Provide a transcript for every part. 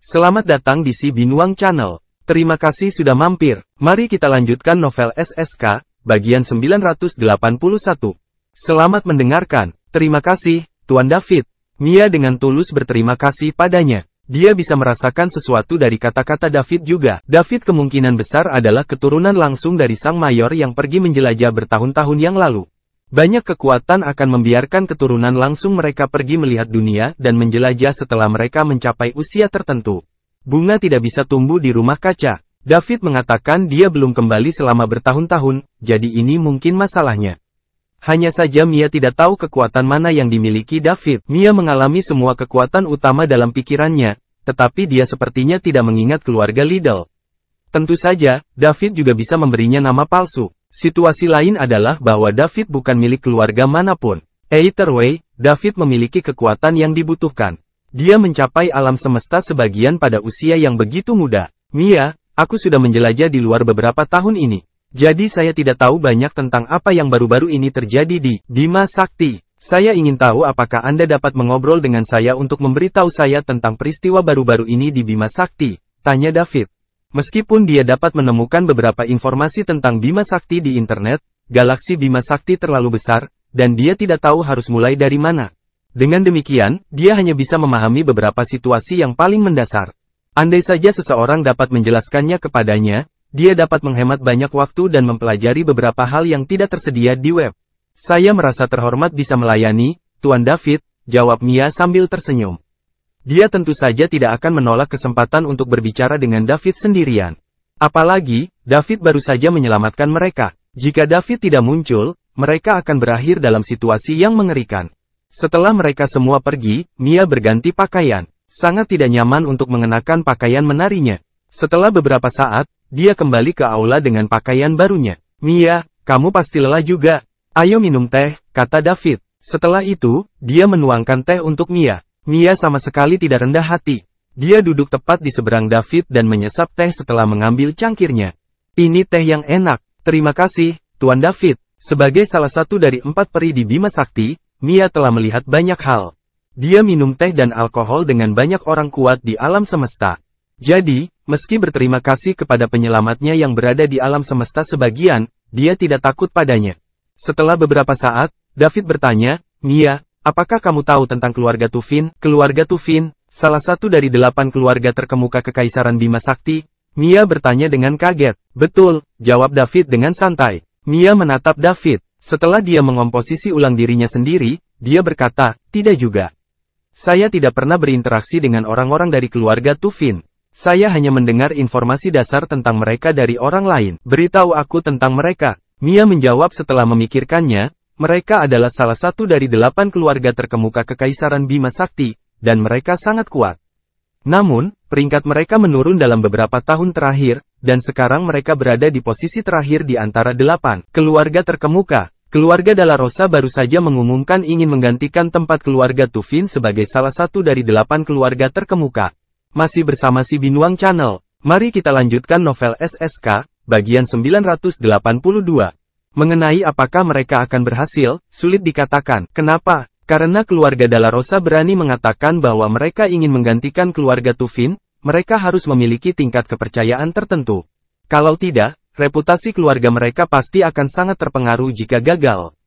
Selamat datang di Si Binuang Channel. Terima kasih sudah mampir. Mari kita lanjutkan novel SSK, bagian 981. Selamat mendengarkan. Terima kasih, Tuan David. Mia dengan tulus berterima kasih padanya. Dia bisa merasakan sesuatu dari kata-kata David juga. David kemungkinan besar adalah keturunan langsung dari sang mayor yang pergi menjelajah bertahun-tahun yang lalu. Banyak kekuatan akan membiarkan keturunan langsung mereka pergi melihat dunia dan menjelajah setelah mereka mencapai usia tertentu. Bunga tidak bisa tumbuh di rumah kaca. David mengatakan dia belum kembali selama bertahun-tahun, jadi ini mungkin masalahnya. Hanya saja Mia tidak tahu kekuatan mana yang dimiliki David. Mia mengalami semua kekuatan utama dalam pikirannya, tetapi dia sepertinya tidak mengingat keluarga Liddell. Tentu saja, David juga bisa memberinya nama palsu. Situasi lain adalah bahwa David bukan milik keluarga manapun. Either way, David memiliki kekuatan yang dibutuhkan. Dia mencapai alam semesta sebagian pada usia yang begitu muda. Mia, aku sudah menjelajah di luar beberapa tahun ini. Jadi saya tidak tahu banyak tentang apa yang baru-baru ini terjadi di Bima Sakti. Saya ingin tahu apakah Anda dapat mengobrol dengan saya untuk memberitahu saya tentang peristiwa baru-baru ini di Bima Sakti, tanya David. Meskipun dia dapat menemukan beberapa informasi tentang Bima Sakti di internet, galaksi Bima Sakti terlalu besar, dan dia tidak tahu harus mulai dari mana. Dengan demikian, dia hanya bisa memahami beberapa situasi yang paling mendasar. Andai saja seseorang dapat menjelaskannya kepadanya, dia dapat menghemat banyak waktu dan mempelajari beberapa hal yang tidak tersedia di web. Saya merasa terhormat bisa melayani, Tuan David, jawab Mia sambil tersenyum. Dia tentu saja tidak akan menolak kesempatan untuk berbicara dengan David sendirian. Apalagi, David baru saja menyelamatkan mereka. Jika David tidak muncul, mereka akan berakhir dalam situasi yang mengerikan. Setelah mereka semua pergi, Mia berganti pakaian. Sangat tidak nyaman untuk mengenakan pakaian menarinya. Setelah beberapa saat, dia kembali ke aula dengan pakaian barunya. Mia, kamu pasti lelah juga. Ayo minum teh, kata David. Setelah itu, dia menuangkan teh untuk Mia. Mia sama sekali tidak rendah hati. Dia duduk tepat di seberang David dan menyesap teh setelah mengambil cangkirnya. Ini teh yang enak. Terima kasih, Tuan David. Sebagai salah satu dari 4 peri di Bima Sakti, Mia telah melihat banyak hal. Dia minum teh dan alkohol dengan banyak orang kuat di alam semesta. Jadi, meski berterima kasih kepada penyelamatnya yang berada di alam semesta sebagian, dia tidak takut padanya. Setelah beberapa saat, David bertanya, Mia, apakah kamu tahu tentang keluarga Tufin? Keluarga Tufin, salah satu dari 8 keluarga terkemuka Kekaisaran Bima Sakti? Mia bertanya dengan kaget. Betul, jawab David dengan santai. Mia menatap David. Setelah dia mengomposisi ulang dirinya sendiri, dia berkata, tidak juga. Saya tidak pernah berinteraksi dengan orang-orang dari keluarga Tufin. Saya hanya mendengar informasi dasar tentang mereka dari orang lain. Beritahu aku tentang mereka. Mia menjawab setelah memikirkannya. Mereka adalah salah satu dari 8 keluarga terkemuka Kekaisaran Bima Sakti, dan mereka sangat kuat. Namun, peringkat mereka menurun dalam beberapa tahun terakhir, dan sekarang mereka berada di posisi terakhir di antara 8 keluarga terkemuka. Keluarga Dalla Rosa baru saja mengumumkan ingin menggantikan tempat keluarga Tufin sebagai salah satu dari 8 keluarga terkemuka. Masih bersama Si Binuang Channel, mari kita lanjutkan novel SSK, bagian 982. Mengenai apakah mereka akan berhasil, sulit dikatakan. Kenapa? Karena keluarga Dalla Rosa berani mengatakan bahwa mereka ingin menggantikan keluarga Tufin, mereka harus memiliki tingkat kepercayaan tertentu. Kalau tidak, reputasi keluarga mereka pasti akan sangat terpengaruh jika gagal.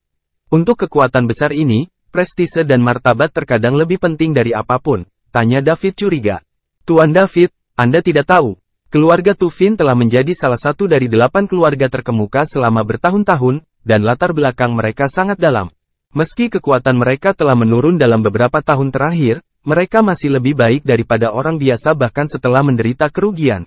Untuk kekuatan besar ini, prestise dan martabat terkadang lebih penting dari apapun, tanya David curiga. Tuan David, Anda tidak tahu. Keluarga Tufin telah menjadi salah satu dari 8 keluarga terkemuka selama bertahun-tahun, dan latar belakang mereka sangat dalam. Meski kekuatan mereka telah menurun dalam beberapa tahun terakhir, mereka masih lebih baik daripada orang biasa bahkan setelah menderita kerugian.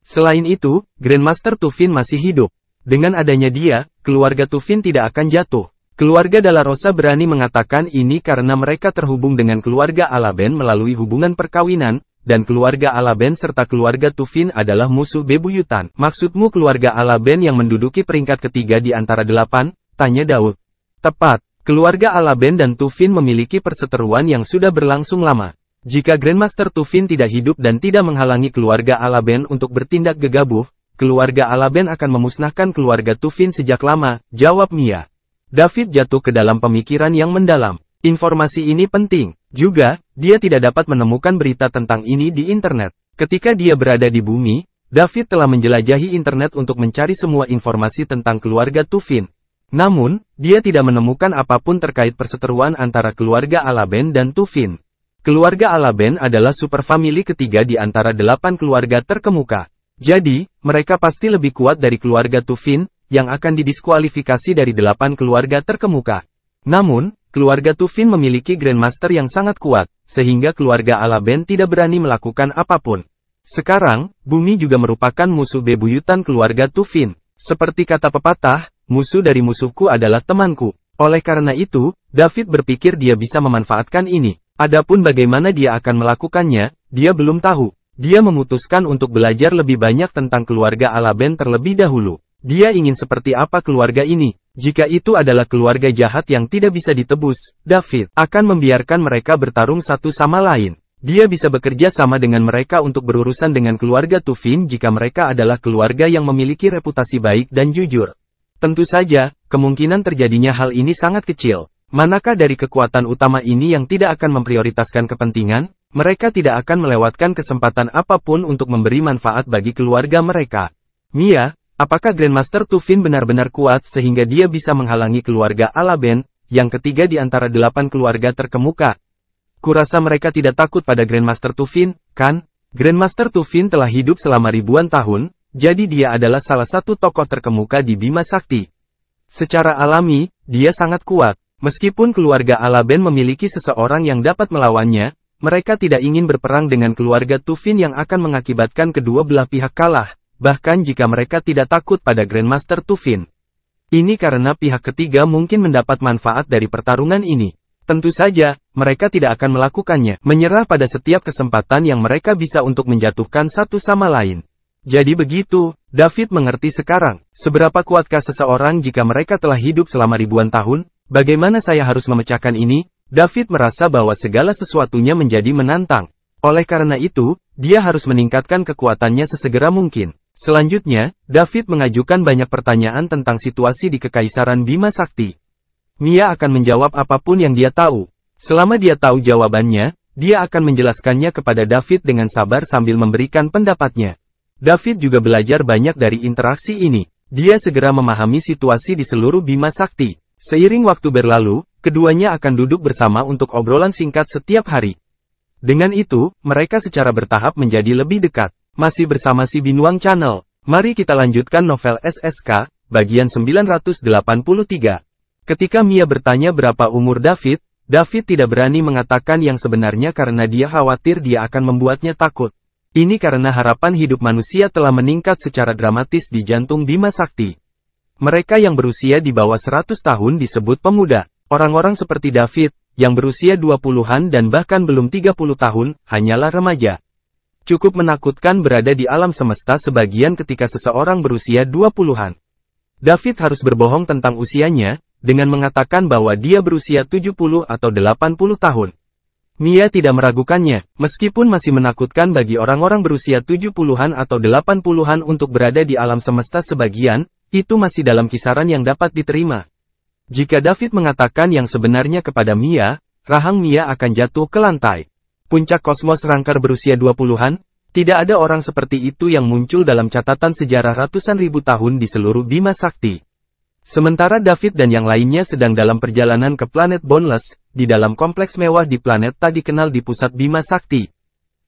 Selain itu, Grandmaster Tufin masih hidup. Dengan adanya dia, keluarga Tufin tidak akan jatuh. Keluarga Dalla Rosa berani mengatakan ini karena mereka terhubung dengan keluarga Alaben melalui hubungan perkawinan, dan keluarga Alaben serta keluarga Tufin adalah musuh bebuyutan. Maksudmu keluarga Alaben yang menduduki peringkat ketiga di antara 8? Tanya Daud. Tepat. Keluarga Alaben dan Tufin memiliki perseteruan yang sudah berlangsung lama. Jika Grandmaster Tufin tidak hidup dan tidak menghalangi keluarga Alaben untuk bertindak gegabah, keluarga Alaben akan memusnahkan keluarga Tufin sejak lama, jawab Mia. David jatuh ke dalam pemikiran yang mendalam. Informasi ini penting. Juga, dia tidak dapat menemukan berita tentang ini di internet. Ketika dia berada di bumi, David telah menjelajahi internet untuk mencari semua informasi tentang keluarga Tufin. Namun, dia tidak menemukan apapun terkait perseteruan antara keluarga Alaben dan Tufin. Keluarga Alaben adalah superfamili ketiga di antara 8 keluarga terkemuka. Jadi, mereka pasti lebih kuat dari keluarga Tufin, yang akan didiskualifikasi dari 8 keluarga terkemuka. Namun, keluarga Tufin memiliki Grandmaster yang sangat kuat, sehingga keluarga Alaben tidak berani melakukan apapun. Sekarang, bumi juga merupakan musuh bebuyutan keluarga Tufin. Seperti kata pepatah, musuh dari musuhku adalah temanku. Oleh karena itu, David berpikir dia bisa memanfaatkan ini. Adapun bagaimana dia akan melakukannya, dia belum tahu. Dia memutuskan untuk belajar lebih banyak tentang keluarga Alaben terlebih dahulu. Dia ingin seperti apa keluarga ini. Jika itu adalah keluarga jahat yang tidak bisa ditebus, David akan membiarkan mereka bertarung satu sama lain. Dia bisa bekerja sama dengan mereka untuk berurusan dengan keluarga Tufin jika mereka adalah keluarga yang memiliki reputasi baik dan jujur. Tentu saja, kemungkinan terjadinya hal ini sangat kecil. Manakah dari kekuatan utama ini yang tidak akan memprioritaskan kepentingan? Mereka tidak akan melewatkan kesempatan apapun untuk memberi manfaat bagi keluarga mereka. Mia, apakah Grandmaster Tufin benar-benar kuat sehingga dia bisa menghalangi keluarga Alaben, yang ketiga di antara 8 keluarga terkemuka? Kurasa mereka tidak takut pada Grandmaster Tufin, kan? Grandmaster Tufin telah hidup selama ribuan tahun, jadi dia adalah salah satu tokoh terkemuka di Bima Sakti. Secara alami, dia sangat kuat. Meskipun keluarga Alaben memiliki seseorang yang dapat melawannya, mereka tidak ingin berperang dengan keluarga Tufin yang akan mengakibatkan kedua belah pihak kalah, bahkan jika mereka tidak takut pada Grandmaster Tufin. Ini karena pihak ketiga mungkin mendapat manfaat dari pertarungan ini. Tentu saja, mereka tidak akan melakukannya, menyerah pada setiap kesempatan yang mereka bisa untuk menjatuhkan satu sama lain. Jadi begitu, David mengerti sekarang, seberapa kuatkah seseorang jika mereka telah hidup selama ribuan tahun. Bagaimana saya harus memecahkan ini? David merasa bahwa segala sesuatunya menjadi menantang. Oleh karena itu, dia harus meningkatkan kekuatannya sesegera mungkin. Selanjutnya, David mengajukan banyak pertanyaan tentang situasi di Kekaisaran Bima Sakti. Mia akan menjawab apapun yang dia tahu. Selama dia tahu jawabannya, dia akan menjelaskannya kepada David dengan sabar sambil memberikan pendapatnya. David juga belajar banyak dari interaksi ini. Dia segera memahami situasi di seluruh Bima Sakti. Seiring waktu berlalu, keduanya akan duduk bersama untuk obrolan singkat setiap hari. Dengan itu, mereka secara bertahap menjadi lebih dekat. Masih bersama si Binuang Channel. Mari kita lanjutkan novel SSK, bagian 983. Ketika Mia bertanya berapa umur David, David tidak berani mengatakan yang sebenarnya karena dia khawatir dia akan membuatnya takut. Ini karena harapan hidup manusia telah meningkat secara dramatis di jantung Bima Sakti. Mereka yang berusia di bawah 100 tahun disebut pemuda. Orang-orang seperti David, yang berusia 20-an dan bahkan belum 30 tahun, hanyalah remaja. Cukup menakutkan berada di alam semesta sebagian ketika seseorang berusia 20-an. David harus berbohong tentang usianya, dengan mengatakan bahwa dia berusia 70 atau 80 tahun. Mia tidak meragukannya, meskipun masih menakutkan bagi orang-orang berusia 70-an atau 80-an untuk berada di alam semesta sebagian, itu masih dalam kisaran yang dapat diterima. Jika David mengatakan yang sebenarnya kepada Mia, rahang Mia akan jatuh ke lantai. Puncak kosmos Rangkar berusia 20-an, tidak ada orang seperti itu yang muncul dalam catatan sejarah ratusan ribu tahun di seluruh Bima Sakti. Sementara David dan yang lainnya sedang dalam perjalanan ke planet Boundless, di dalam kompleks mewah di planet tak dikenal di pusat Bima Sakti.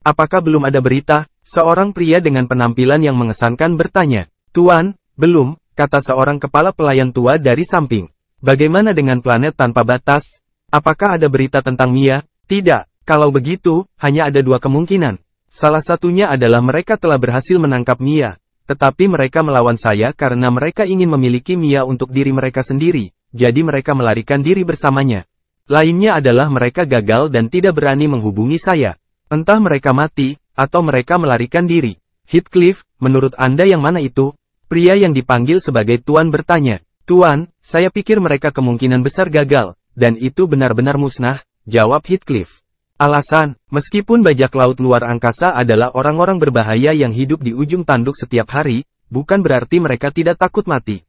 Apakah belum ada berita? Seorang pria dengan penampilan yang mengesankan bertanya. Tuan, belum, kata seorang kepala pelayan tua dari samping. Bagaimana dengan planet tanpa batas? Apakah ada berita tentang Mia? Tidak, kalau begitu, hanya ada dua kemungkinan. Salah satunya adalah mereka telah berhasil menangkap Mia. Tetapi mereka melawan saya karena mereka ingin memiliki Mia untuk diri mereka sendiri, jadi mereka melarikan diri bersamanya. Lainnya adalah mereka gagal dan tidak berani menghubungi saya. Entah mereka mati, atau mereka melarikan diri. Heathcliff, menurut Anda yang mana itu? Pria yang dipanggil sebagai Tuan bertanya. Tuan, saya pikir mereka kemungkinan besar gagal, dan itu benar-benar musnah, jawab Heathcliff. Alasan, meskipun bajak laut luar angkasa adalah orang-orang berbahaya yang hidup di ujung tanduk setiap hari, bukan berarti mereka tidak takut mati.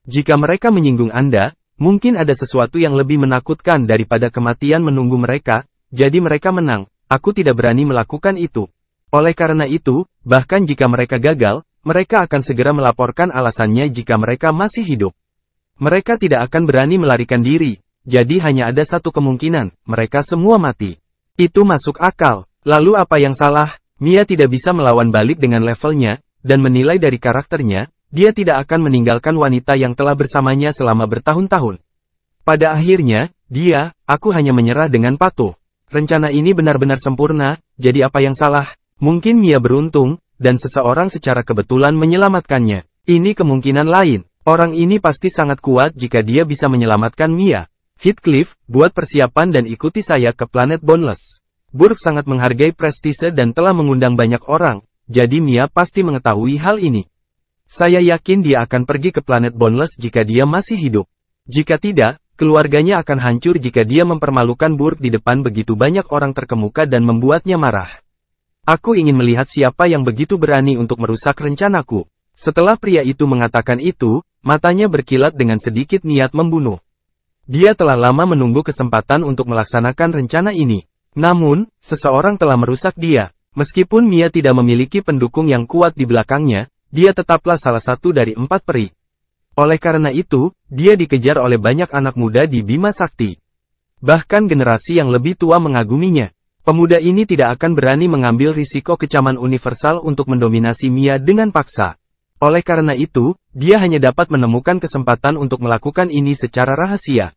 Jika mereka menyinggung Anda, Mungkin ada sesuatu yang lebih menakutkan daripada kematian menunggu mereka, jadi mereka menang. Aku tidak berani melakukan itu. Oleh karena itu, bahkan jika mereka gagal, mereka akan segera melaporkan alasannya jika mereka masih hidup. Mereka tidak akan berani melarikan diri, jadi hanya ada satu kemungkinan, mereka semua mati. Itu masuk akal. Lalu apa yang salah? Mia tidak bisa melawan balik dengan levelnya, dan menilai dari karakternya, dia tidak akan meninggalkan wanita yang telah bersamanya selama bertahun-tahun. Pada akhirnya, aku hanya menyerah dengan patuh. Rencana ini benar-benar sempurna, jadi apa yang salah? Mungkin Mia beruntung, dan seseorang secara kebetulan menyelamatkannya. Ini kemungkinan lain. Orang ini pasti sangat kuat jika dia bisa menyelamatkan Mia. Heathcliff, buat persiapan dan ikuti saya ke planet Boundless. Burke sangat menghargai prestise dan telah mengundang banyak orang, jadi Mia pasti mengetahui hal ini. Saya yakin dia akan pergi ke planet Boundless jika dia masih hidup. Jika tidak, keluarganya akan hancur jika dia mempermalukan Burke di depan begitu banyak orang terkemuka dan membuatnya marah. Aku ingin melihat siapa yang begitu berani untuk merusak rencanaku. Setelah pria itu mengatakan itu, matanya berkilat dengan sedikit niat membunuh. Dia telah lama menunggu kesempatan untuk melaksanakan rencana ini. Namun, seseorang telah merusak dia. Meskipun Mia tidak memiliki pendukung yang kuat di belakangnya, dia tetaplah salah satu dari 4 peri. Oleh karena itu, dia dikejar oleh banyak anak muda di Bima Sakti. Bahkan generasi yang lebih tua mengaguminya. Pemuda ini tidak akan berani mengambil risiko kecaman universal untuk mendominasi Mia dengan paksa. Oleh karena itu, dia hanya dapat menemukan kesempatan untuk melakukan ini secara rahasia.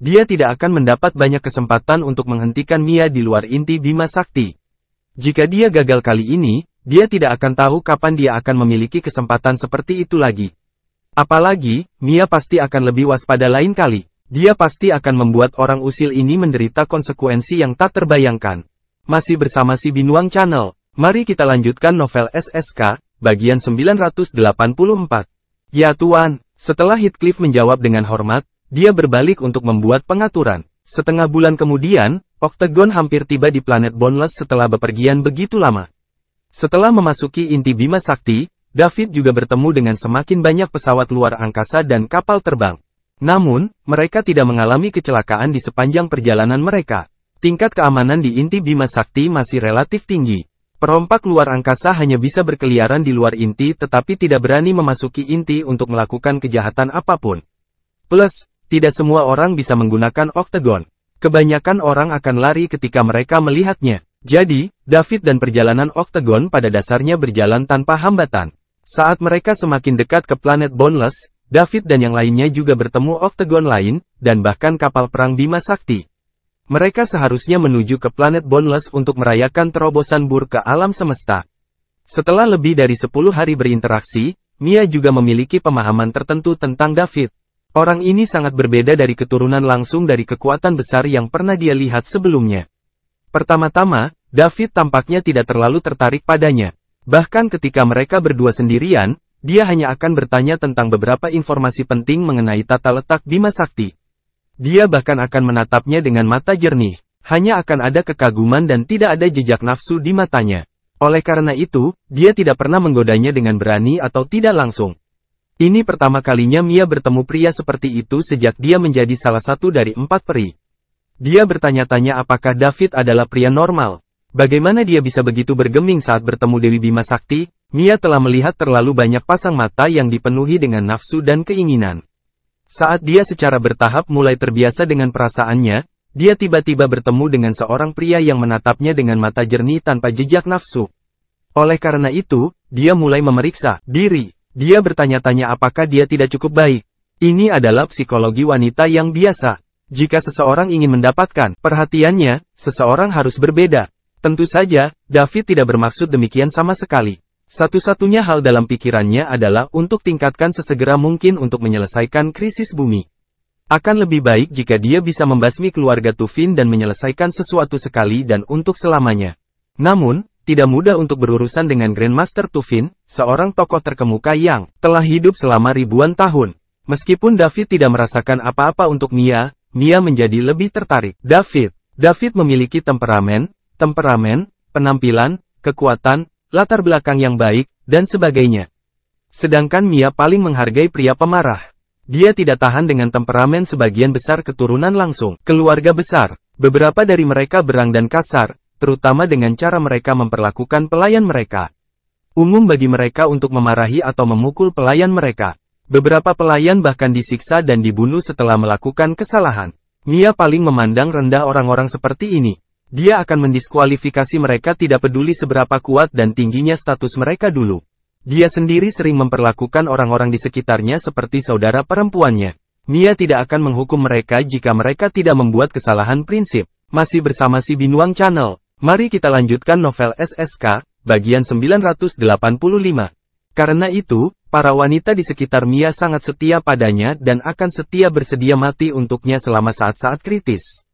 Dia tidak akan mendapat banyak kesempatan untuk menghentikan Mia di luar inti Bima Sakti. Jika dia gagal kali ini, dia tidak akan tahu kapan dia akan memiliki kesempatan seperti itu lagi. Apalagi, Mia pasti akan lebih waspada lain kali. Dia pasti akan membuat orang usil ini menderita konsekuensi yang tak terbayangkan. Masih bersama si Binuang Channel, mari kita lanjutkan novel SSK. Bagian 984. Ya Tuan, setelah Heathcliff menjawab dengan hormat, dia berbalik untuk membuat pengaturan. Setengah bulan kemudian, Octagon hampir tiba di planet Boundless setelah bepergian begitu lama. Setelah memasuki inti Bima Sakti, David juga bertemu dengan semakin banyak pesawat luar angkasa dan kapal terbang. Namun, mereka tidak mengalami kecelakaan di sepanjang perjalanan mereka. Tingkat keamanan di inti Bima Sakti masih relatif tinggi. Perompak luar angkasa hanya bisa berkeliaran di luar inti tetapi tidak berani memasuki inti untuk melakukan kejahatan apapun. Plus, tidak semua orang bisa menggunakan Octagon. Kebanyakan orang akan lari ketika mereka melihatnya. Jadi, David dan perjalanan Octagon pada dasarnya berjalan tanpa hambatan. Saat mereka semakin dekat ke planet Boundless, David dan yang lainnya juga bertemu Octagon lain, dan bahkan kapal perang Bima Sakti. Mereka seharusnya menuju ke planet Boundless untuk merayakan terobosan Burke ke alam semesta. Setelah lebih dari 10 hari berinteraksi, Mia juga memiliki pemahaman tertentu tentang David. Orang ini sangat berbeda dari keturunan langsung dari kekuatan besar yang pernah dia lihat sebelumnya. Pertama-tama, David tampaknya tidak terlalu tertarik padanya. Bahkan ketika mereka berdua sendirian, dia hanya akan bertanya tentang beberapa informasi penting mengenai tata letak Bima Sakti. Dia bahkan akan menatapnya dengan mata jernih. Hanya akan ada kekaguman dan tidak ada jejak nafsu di matanya. Oleh karena itu, dia tidak pernah menggodanya dengan berani atau tidak langsung. Ini pertama kalinya Mia bertemu pria seperti itu sejak dia menjadi salah satu dari 4 peri. Dia bertanya-tanya apakah David adalah pria normal. Bagaimana dia bisa begitu bergeming saat bertemu Dewi Bima Sakti? Mia telah melihat terlalu banyak pasang mata yang dipenuhi dengan nafsu dan keinginan. Saat dia secara bertahap mulai terbiasa dengan perasaannya, dia tiba-tiba bertemu dengan seorang pria yang menatapnya dengan mata jernih tanpa jejak nafsu. Oleh karena itu, dia mulai memeriksa diri. Dia bertanya-tanya apakah dia tidak cukup baik. Ini adalah psikologi wanita yang biasa. Jika seseorang ingin mendapatkan perhatiannya, seseorang harus berbeda. Tentu saja, David tidak bermaksud demikian sama sekali. Satu-satunya hal dalam pikirannya adalah untuk tingkatkan sesegera mungkin untuk menyelesaikan krisis bumi. Akan lebih baik jika dia bisa membasmi keluarga Tufin dan menyelesaikan sesuatu sekali dan untuk selamanya. Namun, tidak mudah untuk berurusan dengan Grandmaster Tufin, seorang tokoh terkemuka yang telah hidup selama ribuan tahun. Meskipun David tidak merasakan apa-apa untuk Mia, Mia menjadi lebih tertarik. David memiliki temperamen, penampilan, kekuatan, latar belakang yang baik, dan sebagainya. Sedangkan Mia paling menghargai pria pemarah. Dia tidak tahan dengan temperamen sebagian besar keturunan langsung keluarga besar. Beberapa dari mereka berang dan kasar, terutama dengan cara mereka memperlakukan pelayan mereka. Umum bagi mereka untuk memarahi atau memukul pelayan mereka. Beberapa pelayan bahkan disiksa dan dibunuh setelah melakukan kesalahan. Mia paling memandang rendah orang-orang seperti ini. Dia akan mendiskualifikasi mereka tidak peduli seberapa kuat dan tingginya status mereka dulu. Dia sendiri sering memperlakukan orang-orang di sekitarnya seperti saudara perempuannya. Mia tidak akan menghukum mereka jika mereka tidak membuat kesalahan prinsip. Masih bersama si Binuang Channel. Mari kita lanjutkan novel SSK, bagian 985. Karena itu, para wanita di sekitar Mia sangat setia padanya dan akan setia bersedia mati untuknya selama saat-saat kritis.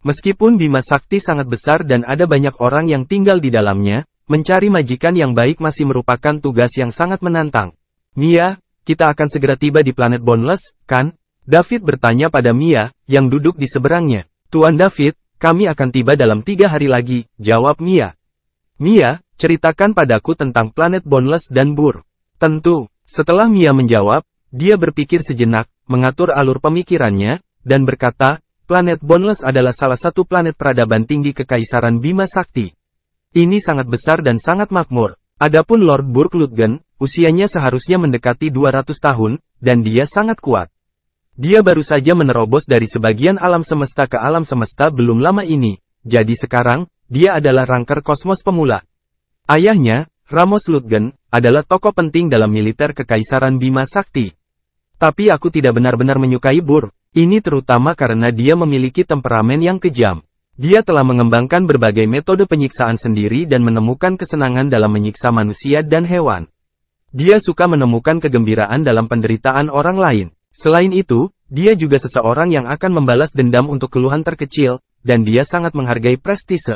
Meskipun Bima Sakti sangat besar dan ada banyak orang yang tinggal di dalamnya, mencari majikan yang baik masih merupakan tugas yang sangat menantang. Mia, kita akan segera tiba di planet Boundless, kan? David bertanya pada Mia, yang duduk di seberangnya. Tuan David, kami akan tiba dalam 3 hari lagi, jawab Mia. Mia, ceritakan padaku tentang planet Boundless dan Bur. Tentu, setelah Mia menjawab, dia berpikir sejenak, mengatur alur pemikirannya, dan berkata, planet Boundless adalah salah satu planet peradaban tinggi Kekaisaran Bima Sakti. Ini sangat besar dan sangat makmur. Adapun Lord Burgludgen, usianya seharusnya mendekati 200 tahun, dan dia sangat kuat. Dia baru saja menerobos dari sebagian alam semesta ke alam semesta belum lama ini, jadi sekarang, dia adalah rangker kosmos pemula. Ayahnya, Ramos Ludgen, adalah tokoh penting dalam militer Kekaisaran Bima Sakti. Tapi aku tidak benar-benar menyukai Bur. Ini terutama karena dia memiliki temperamen yang kejam. Dia telah mengembangkan berbagai metode penyiksaan sendiri dan menemukan kesenangan dalam menyiksa manusia dan hewan. Dia suka menemukan kegembiraan dalam penderitaan orang lain. Selain itu, dia juga seseorang yang akan membalas dendam untuk keluhan terkecil, dan dia sangat menghargai prestise.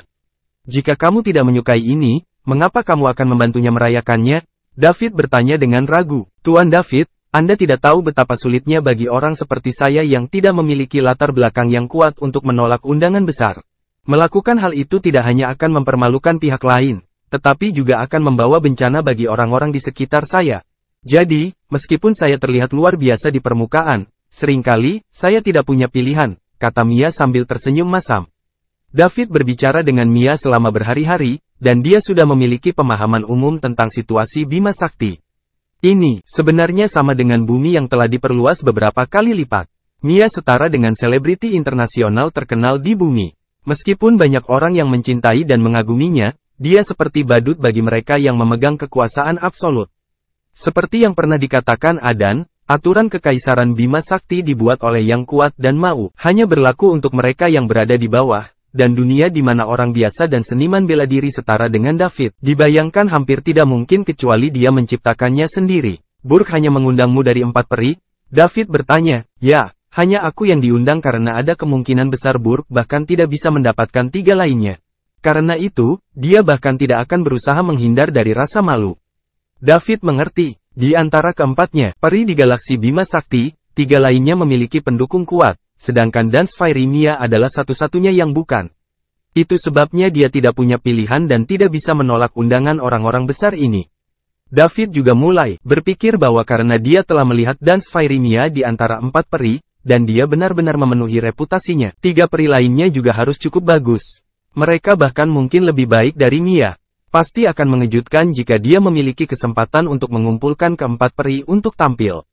Jika kamu tidak menyukai ini, mengapa kamu akan membantunya merayakannya? David bertanya dengan ragu. Tuan David, Anda tidak tahu betapa sulitnya bagi orang seperti saya yang tidak memiliki latar belakang yang kuat untuk menolak undangan besar. Melakukan hal itu tidak hanya akan mempermalukan pihak lain, tetapi juga akan membawa bencana bagi orang-orang di sekitar saya. Jadi, meskipun saya terlihat luar biasa di permukaan, seringkali, saya tidak punya pilihan, kata Mia sambil tersenyum masam. David berbicara dengan Mia selama berhari-hari, dan dia sudah memiliki pemahaman umum tentang situasi Bima Sakti. Ini, sebenarnya sama dengan bumi yang telah diperluas beberapa kali lipat. Mia setara dengan selebriti internasional terkenal di bumi. Meskipun banyak orang yang mencintai dan mengaguminya, dia seperti badut bagi mereka yang memegang kekuasaan absolut. Seperti yang pernah dikatakan Adan, aturan Kekaisaran Bima Sakti dibuat oleh yang kuat dan mau hanya berlaku untuk mereka yang berada di bawah, dan dunia di mana orang biasa dan seniman bela diri setara dengan David, dibayangkan hampir tidak mungkin kecuali dia menciptakannya sendiri. Burg hanya mengundangmu dari 4 peri? David bertanya. Ya, hanya aku yang diundang karena ada kemungkinan besar Burg bahkan tidak bisa mendapatkan 3 lainnya. Karena itu, dia bahkan tidak akan berusaha menghindar dari rasa malu. David mengerti. Di antara keempatnya, peri di galaksi Bima Sakti, 3 lainnya memiliki pendukung kuat. Sedangkan Dance Fairy Mia adalah satu-satunya yang bukan. Itu sebabnya dia tidak punya pilihan dan tidak bisa menolak undangan orang-orang besar ini. David juga mulai berpikir bahwa karena dia telah melihat Dance Fairy Mia di antara 4 peri, dan dia benar-benar memenuhi reputasinya, 3 peri lainnya juga harus cukup bagus. Mereka bahkan mungkin lebih baik dari Mia. Pasti akan mengejutkan jika dia memiliki kesempatan untuk mengumpulkan keempat peri untuk tampil.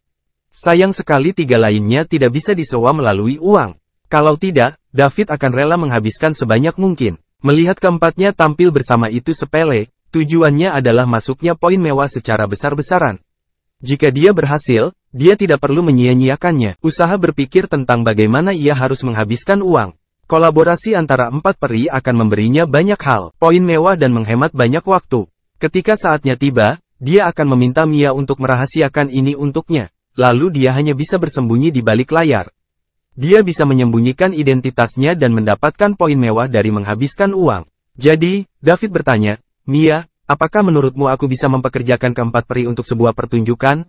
Sayang sekali 3 lainnya tidak bisa disewa melalui uang. Kalau tidak, David akan rela menghabiskan sebanyak mungkin. Melihat keempatnya tampil bersama itu sepele, tujuannya adalah masuknya poin mewah secara besar-besaran. Jika dia berhasil, dia tidak perlu menyia-nyiakannya. Usaha berpikir tentang bagaimana ia harus menghabiskan uang. Kolaborasi antara 4 peri akan memberinya banyak hal, poin mewah dan menghemat banyak waktu. Ketika saatnya tiba, dia akan meminta Mia untuk merahasiakan ini untuknya. Lalu dia hanya bisa bersembunyi di balik layar. Dia bisa menyembunyikan identitasnya dan mendapatkan poin mewah dari menghabiskan uang. Jadi, David bertanya, Mia, apakah menurutmu aku bisa mempekerjakan keempat peri untuk sebuah pertunjukan?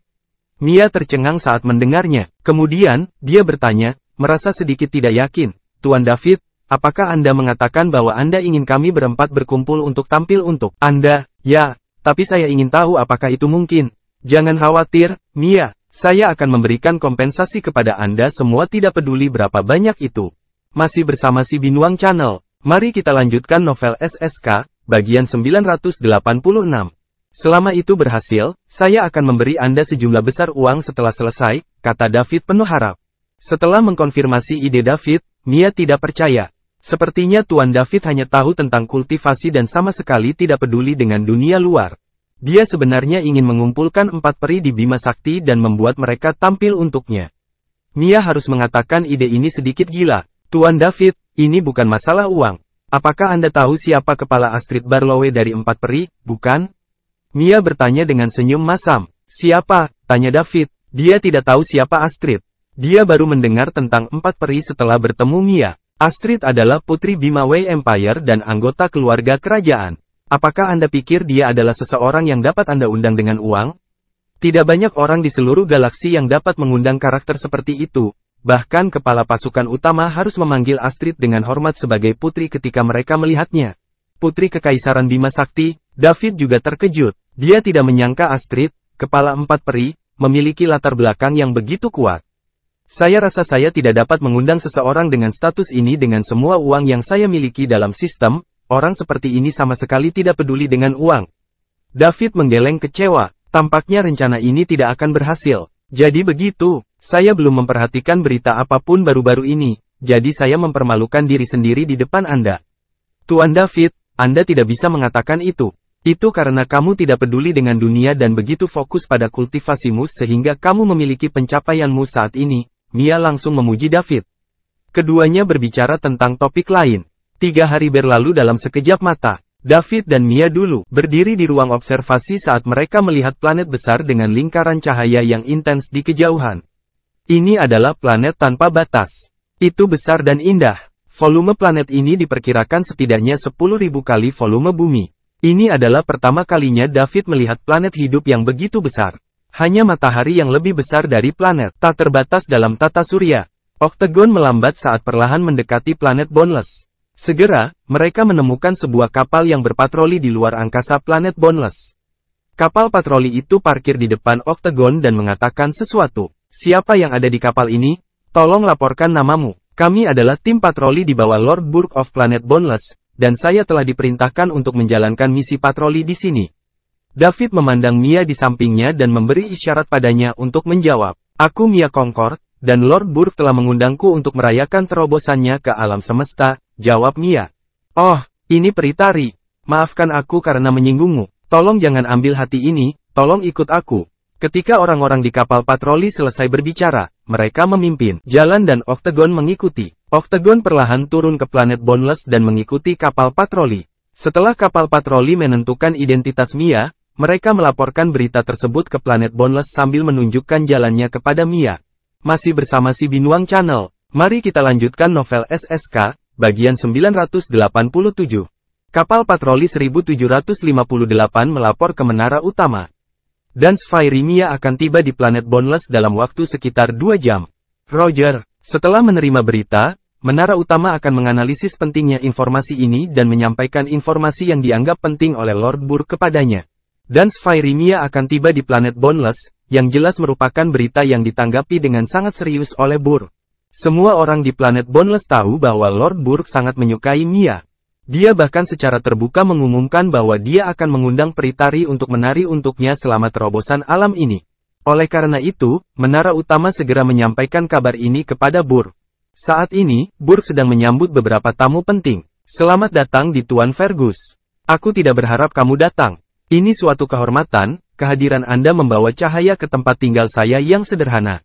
Mia tercengang saat mendengarnya. Kemudian, dia bertanya, merasa sedikit tidak yakin. Tuan David, apakah Anda mengatakan bahwa Anda ingin kami berempat berkumpul untuk tampil untuk Anda? Ya, tapi saya ingin tahu apakah itu mungkin. Jangan khawatir, Mia. Saya akan memberikan kompensasi kepada Anda semua tidak peduli berapa banyak itu. Masih bersama si Binuang Channel, mari kita lanjutkan novel SSK, bagian 986. Selama itu berhasil, saya akan memberi Anda sejumlah besar uang setelah selesai, kata David penuh harap. Setelah mengkonfirmasi ide David, Mia tidak percaya. Sepertinya Tuan David hanya tahu tentang kultivasi dan sama sekali tidak peduli dengan dunia luar. Dia sebenarnya ingin mengumpulkan 4 peri di Bima Sakti dan membuat mereka tampil untuknya. Mia harus mengatakan ide ini sedikit gila. Tuan David, ini bukan masalah uang. Apakah Anda tahu siapa kepala Astrid Barlowe dari 4 peri, bukan? Mia bertanya dengan senyum masam. Siapa? Tanya David. Dia tidak tahu siapa Astrid. Dia baru mendengar tentang 4 peri setelah bertemu Mia. Astrid adalah putri Bima Wei Empire dan anggota keluarga kerajaan. Apakah Anda pikir dia adalah seseorang yang dapat Anda undang dengan uang? Tidak banyak orang di seluruh galaksi yang dapat mengundang karakter seperti itu. Bahkan kepala pasukan utama harus memanggil Astrid dengan hormat sebagai putri ketika mereka melihatnya. Putri Kekaisaran Bima Sakti, David juga terkejut. Dia tidak menyangka Astrid, kepala 4 peri, memiliki latar belakang yang begitu kuat. Saya rasa saya tidak dapat mengundang seseorang dengan status ini dengan semua uang yang saya miliki dalam sistem. Orang seperti ini sama sekali tidak peduli dengan uang. David menggeleng kecewa. Tampaknya rencana ini tidak akan berhasil. Jadi begitu, saya belum memperhatikan berita apapun baru-baru ini. Jadi saya mempermalukan diri sendiri di depan Anda. Tuan David, Anda tidak bisa mengatakan itu. Itu karena kamu tidak peduli dengan dunia dan begitu fokus pada kultivasimu sehingga kamu memiliki pencapaianmu saat ini. Mia langsung memuji David. Keduanya berbicara tentang topik lain. 3 hari berlalu dalam sekejap mata. David dan Mia dulu berdiri di ruang observasi saat mereka melihat planet besar dengan lingkaran cahaya yang intens di kejauhan. Ini adalah planet tanpa batas. Itu besar dan indah. Volume planet ini diperkirakan setidaknya 10.000 kali volume bumi. Ini adalah pertama kalinya David melihat planet hidup yang begitu besar. Hanya matahari yang lebih besar dari planet tak terbatas dalam tata surya. Oktagon melambat saat perlahan mendekati planet Boundless. Segera, mereka menemukan sebuah kapal yang berpatroli di luar angkasa planet Boundless. Kapal patroli itu parkir di depan Oktagon dan mengatakan sesuatu. Siapa yang ada di kapal ini? Tolong laporkan namamu. Kami adalah tim patroli di bawah Lord Burke of Planet Boundless, dan saya telah diperintahkan untuk menjalankan misi patroli di sini. David memandang Mia di sampingnya dan memberi isyarat padanya untuk menjawab. Aku Mia Concord, dan Lord Burke telah mengundangku untuk merayakan terobosannya ke alam semesta. Jawab Mia. Oh, ini Peritari. Maafkan aku karena menyinggungmu. Tolong jangan ambil hati ini, tolong ikut aku. Ketika orang-orang di kapal patroli selesai berbicara, mereka memimpin jalan dan Oktagon mengikuti. Oktagon perlahan turun ke planet Boundless dan mengikuti kapal patroli. Setelah kapal patroli menentukan identitas Mia, mereka melaporkan berita tersebut ke planet Boundless sambil menunjukkan jalannya kepada Mia. Masih bersama si Binuang Channel, mari kita lanjutkan novel SSK, bagian 987. Kapal patroli 1758 melapor ke menara utama. Dan Sphyri Mia akan tiba di planet Boundless dalam waktu sekitar 2 jam. Roger, setelah menerima berita, menara utama akan menganalisis pentingnya informasi ini dan menyampaikan informasi yang dianggap penting oleh Lord Burke kepadanya. Dan Sphyri Mia akan tiba di planet Boundless, yang jelas merupakan berita yang ditanggapi dengan sangat serius oleh Burke. Semua orang di planet Boundless tahu bahwa Lord Burke sangat menyukai Mia. Dia bahkan secara terbuka mengumumkan bahwa dia akan mengundang Peritari untuk menari untuknya selama terobosan alam ini. Oleh karena itu, menara utama segera menyampaikan kabar ini kepada Burke. Saat ini, Burke sedang menyambut beberapa tamu penting. Selamat datang di Tuan Fergus. Aku tidak berharap kamu datang. Ini suatu kehormatan, kehadiran Anda membawa cahaya ke tempat tinggal saya yang sederhana.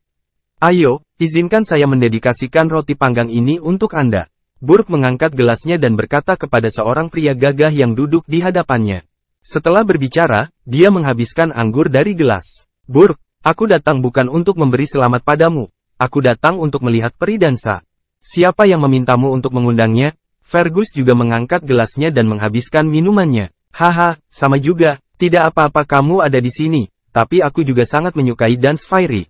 Ayo, izinkan saya mendedikasikan roti panggang ini untuk Anda. Burke mengangkat gelasnya dan berkata kepada seorang pria gagah yang duduk di hadapannya. Setelah berbicara, dia menghabiskan anggur dari gelas. Burke, aku datang bukan untuk memberi selamat padamu. Aku datang untuk melihat peri dansa. Siapa yang memintamu untuk mengundangnya? Fergus juga mengangkat gelasnya dan menghabiskan minumannya. Haha, sama juga, tidak apa-apa kamu ada di sini, tapi aku juga sangat menyukai Dan Sphyri.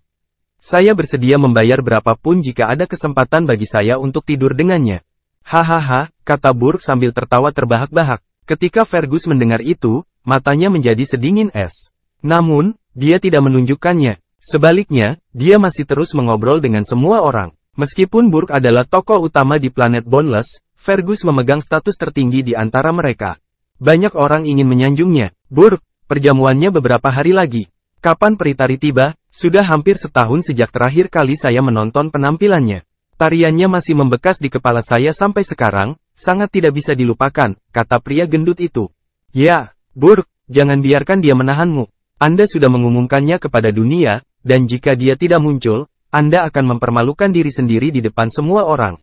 Saya bersedia membayar berapapun jika ada kesempatan bagi saya untuk tidur dengannya. Hahaha, kata Burke sambil tertawa terbahak-bahak. Ketika Fergus mendengar itu, matanya menjadi sedingin es. Namun, dia tidak menunjukkannya. Sebaliknya, dia masih terus mengobrol dengan semua orang. Meskipun Burke adalah tokoh utama di planet Boundless, Fergus memegang status tertinggi di antara mereka. Banyak orang ingin menyanjungnya. Burke, perjamuannya beberapa hari lagi. Kapan Peritari tiba? Sudah hampir setahun sejak terakhir kali saya menonton penampilannya. Tariannya masih membekas di kepala saya sampai sekarang, sangat tidak bisa dilupakan, kata pria gendut itu. Ya, Burke, jangan biarkan dia menahanmu. Anda sudah mengumumkannya kepada dunia, dan jika dia tidak muncul, Anda akan mempermalukan diri sendiri di depan semua orang.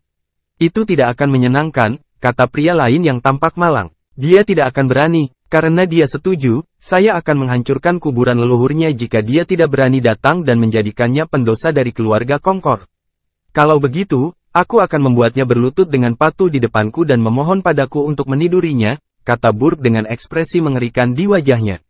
Itu tidak akan menyenangkan, kata pria lain yang tampak malang. Dia tidak akan berani, karena dia setuju, saya akan menghancurkan kuburan leluhurnya jika dia tidak berani datang dan menjadikannya pendosa dari keluarga Concord. Kalau begitu, aku akan membuatnya berlutut dengan patuh di depanku dan memohon padaku untuk menidurinya, kata Burke dengan ekspresi mengerikan di wajahnya.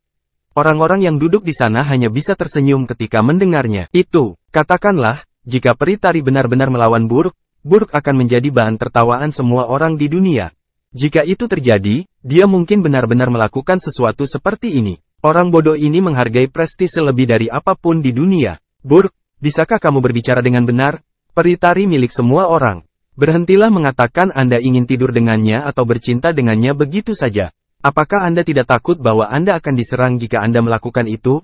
Orang-orang yang duduk di sana hanya bisa tersenyum ketika mendengarnya. Itu, katakanlah, jika Peritari benar-benar melawan Burke, Burke akan menjadi bahan tertawaan semua orang di dunia. Jika itu terjadi, dia mungkin benar-benar melakukan sesuatu seperti ini. Orang bodoh ini menghargai prestise lebih dari apapun di dunia. Burke, bisakah kamu berbicara dengan benar? Peritari milik semua orang. Berhentilah mengatakan Anda ingin tidur dengannya atau bercinta dengannya begitu saja. Apakah Anda tidak takut bahwa Anda akan diserang jika Anda melakukan itu?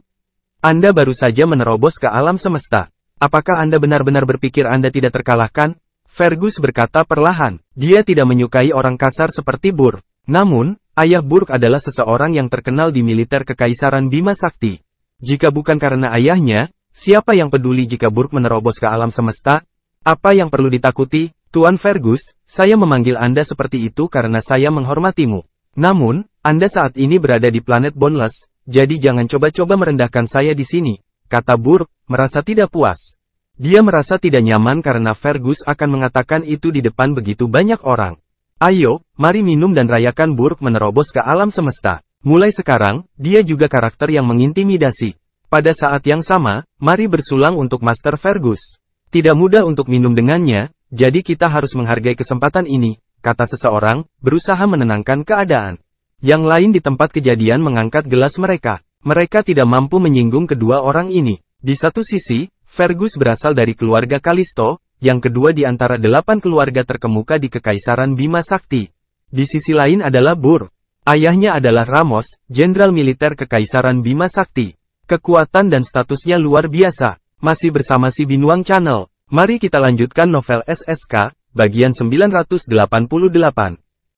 Anda baru saja menerobos ke alam semesta. Apakah Anda benar-benar berpikir Anda tidak terkalahkan? Fergus berkata perlahan. Dia tidak menyukai orang kasar seperti Burke. Namun, ayah Burke adalah seseorang yang terkenal di militer Kekaisaran Bima Sakti. Jika bukan karena ayahnya, siapa yang peduli jika Burke menerobos ke alam semesta? Apa yang perlu ditakuti, Tuan Fergus? Saya memanggil Anda seperti itu karena saya menghormatimu. Namun, Anda saat ini berada di planet Boundless, jadi jangan coba-coba merendahkan saya di sini, kata Burke, merasa tidak puas. Dia merasa tidak nyaman karena Fergus akan mengatakan itu di depan begitu banyak orang. Ayo, mari minum dan rayakan. Burke menerobos ke alam semesta. Mulai sekarang, dia juga karakter yang mengintimidasi. Pada saat yang sama, mari bersulang untuk Master Fergus. Tidak mudah untuk minum dengannya, jadi kita harus menghargai kesempatan ini, kata seseorang, berusaha menenangkan keadaan. Yang lain di tempat kejadian mengangkat gelas mereka. Mereka tidak mampu menyinggung kedua orang ini. Di satu sisi, Fergus berasal dari keluarga Kalisto, yang kedua di antara 8 keluarga terkemuka di Kekaisaran Bima Sakti. Di sisi lain adalah Burke. Ayahnya adalah Ramos, jenderal militer Kekaisaran Bima Sakti. Kekuatan dan statusnya luar biasa. Masih bersama si Binuang Channel. Mari kita lanjutkan novel SSK, bagian 988.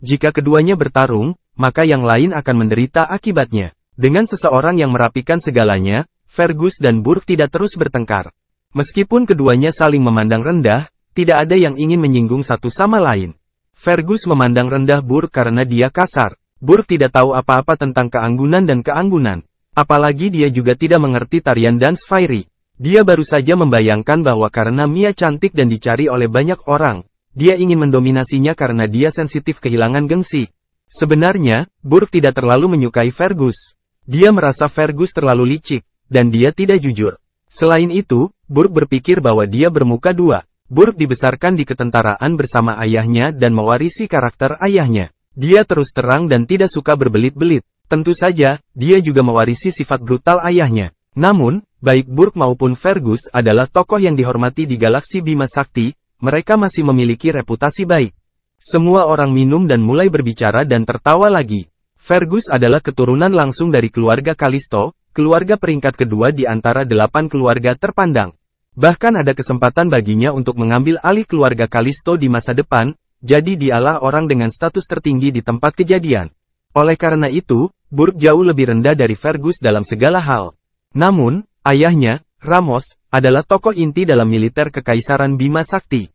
Jika keduanya bertarung, maka yang lain akan menderita akibatnya. Dengan seseorang yang merapikan segalanya, Fergus dan Burke tidak terus bertengkar. Meskipun keduanya saling memandang rendah, tidak ada yang ingin menyinggung satu sama lain. Fergus memandang rendah Burke karena dia kasar. Burke tidak tahu apa-apa tentang keanggunan dan keanggunan. Apalagi dia juga tidak mengerti tarian dance fairy. Dia baru saja membayangkan bahwa karena Mia cantik dan dicari oleh banyak orang, dia ingin mendominasinya karena dia sensitif kehilangan gengsi. Sebenarnya, Burke tidak terlalu menyukai Fergus. Dia merasa Fergus terlalu licik, dan dia tidak jujur. Selain itu, Burke berpikir bahwa dia bermuka dua. Burke dibesarkan di ketentaraan bersama ayahnya dan mewarisi karakter ayahnya. Dia terus terang dan tidak suka berbelit-belit. Tentu saja, dia juga mewarisi sifat brutal ayahnya. Namun, baik Burke maupun Fergus adalah tokoh yang dihormati di galaksi Bima Sakti, mereka masih memiliki reputasi baik. Semua orang minum dan mulai berbicara dan tertawa lagi. Fergus adalah keturunan langsung dari keluarga Kalisto, keluarga peringkat kedua di antara 8 keluarga terpandang. Bahkan ada kesempatan baginya untuk mengambil alih keluarga Kalisto di masa depan, jadi dialah orang dengan status tertinggi di tempat kejadian. Oleh karena itu, Burke jauh lebih rendah dari Fergus dalam segala hal. Namun, ayahnya, Ramos, adalah tokoh inti dalam militer Kekaisaran Bima Sakti.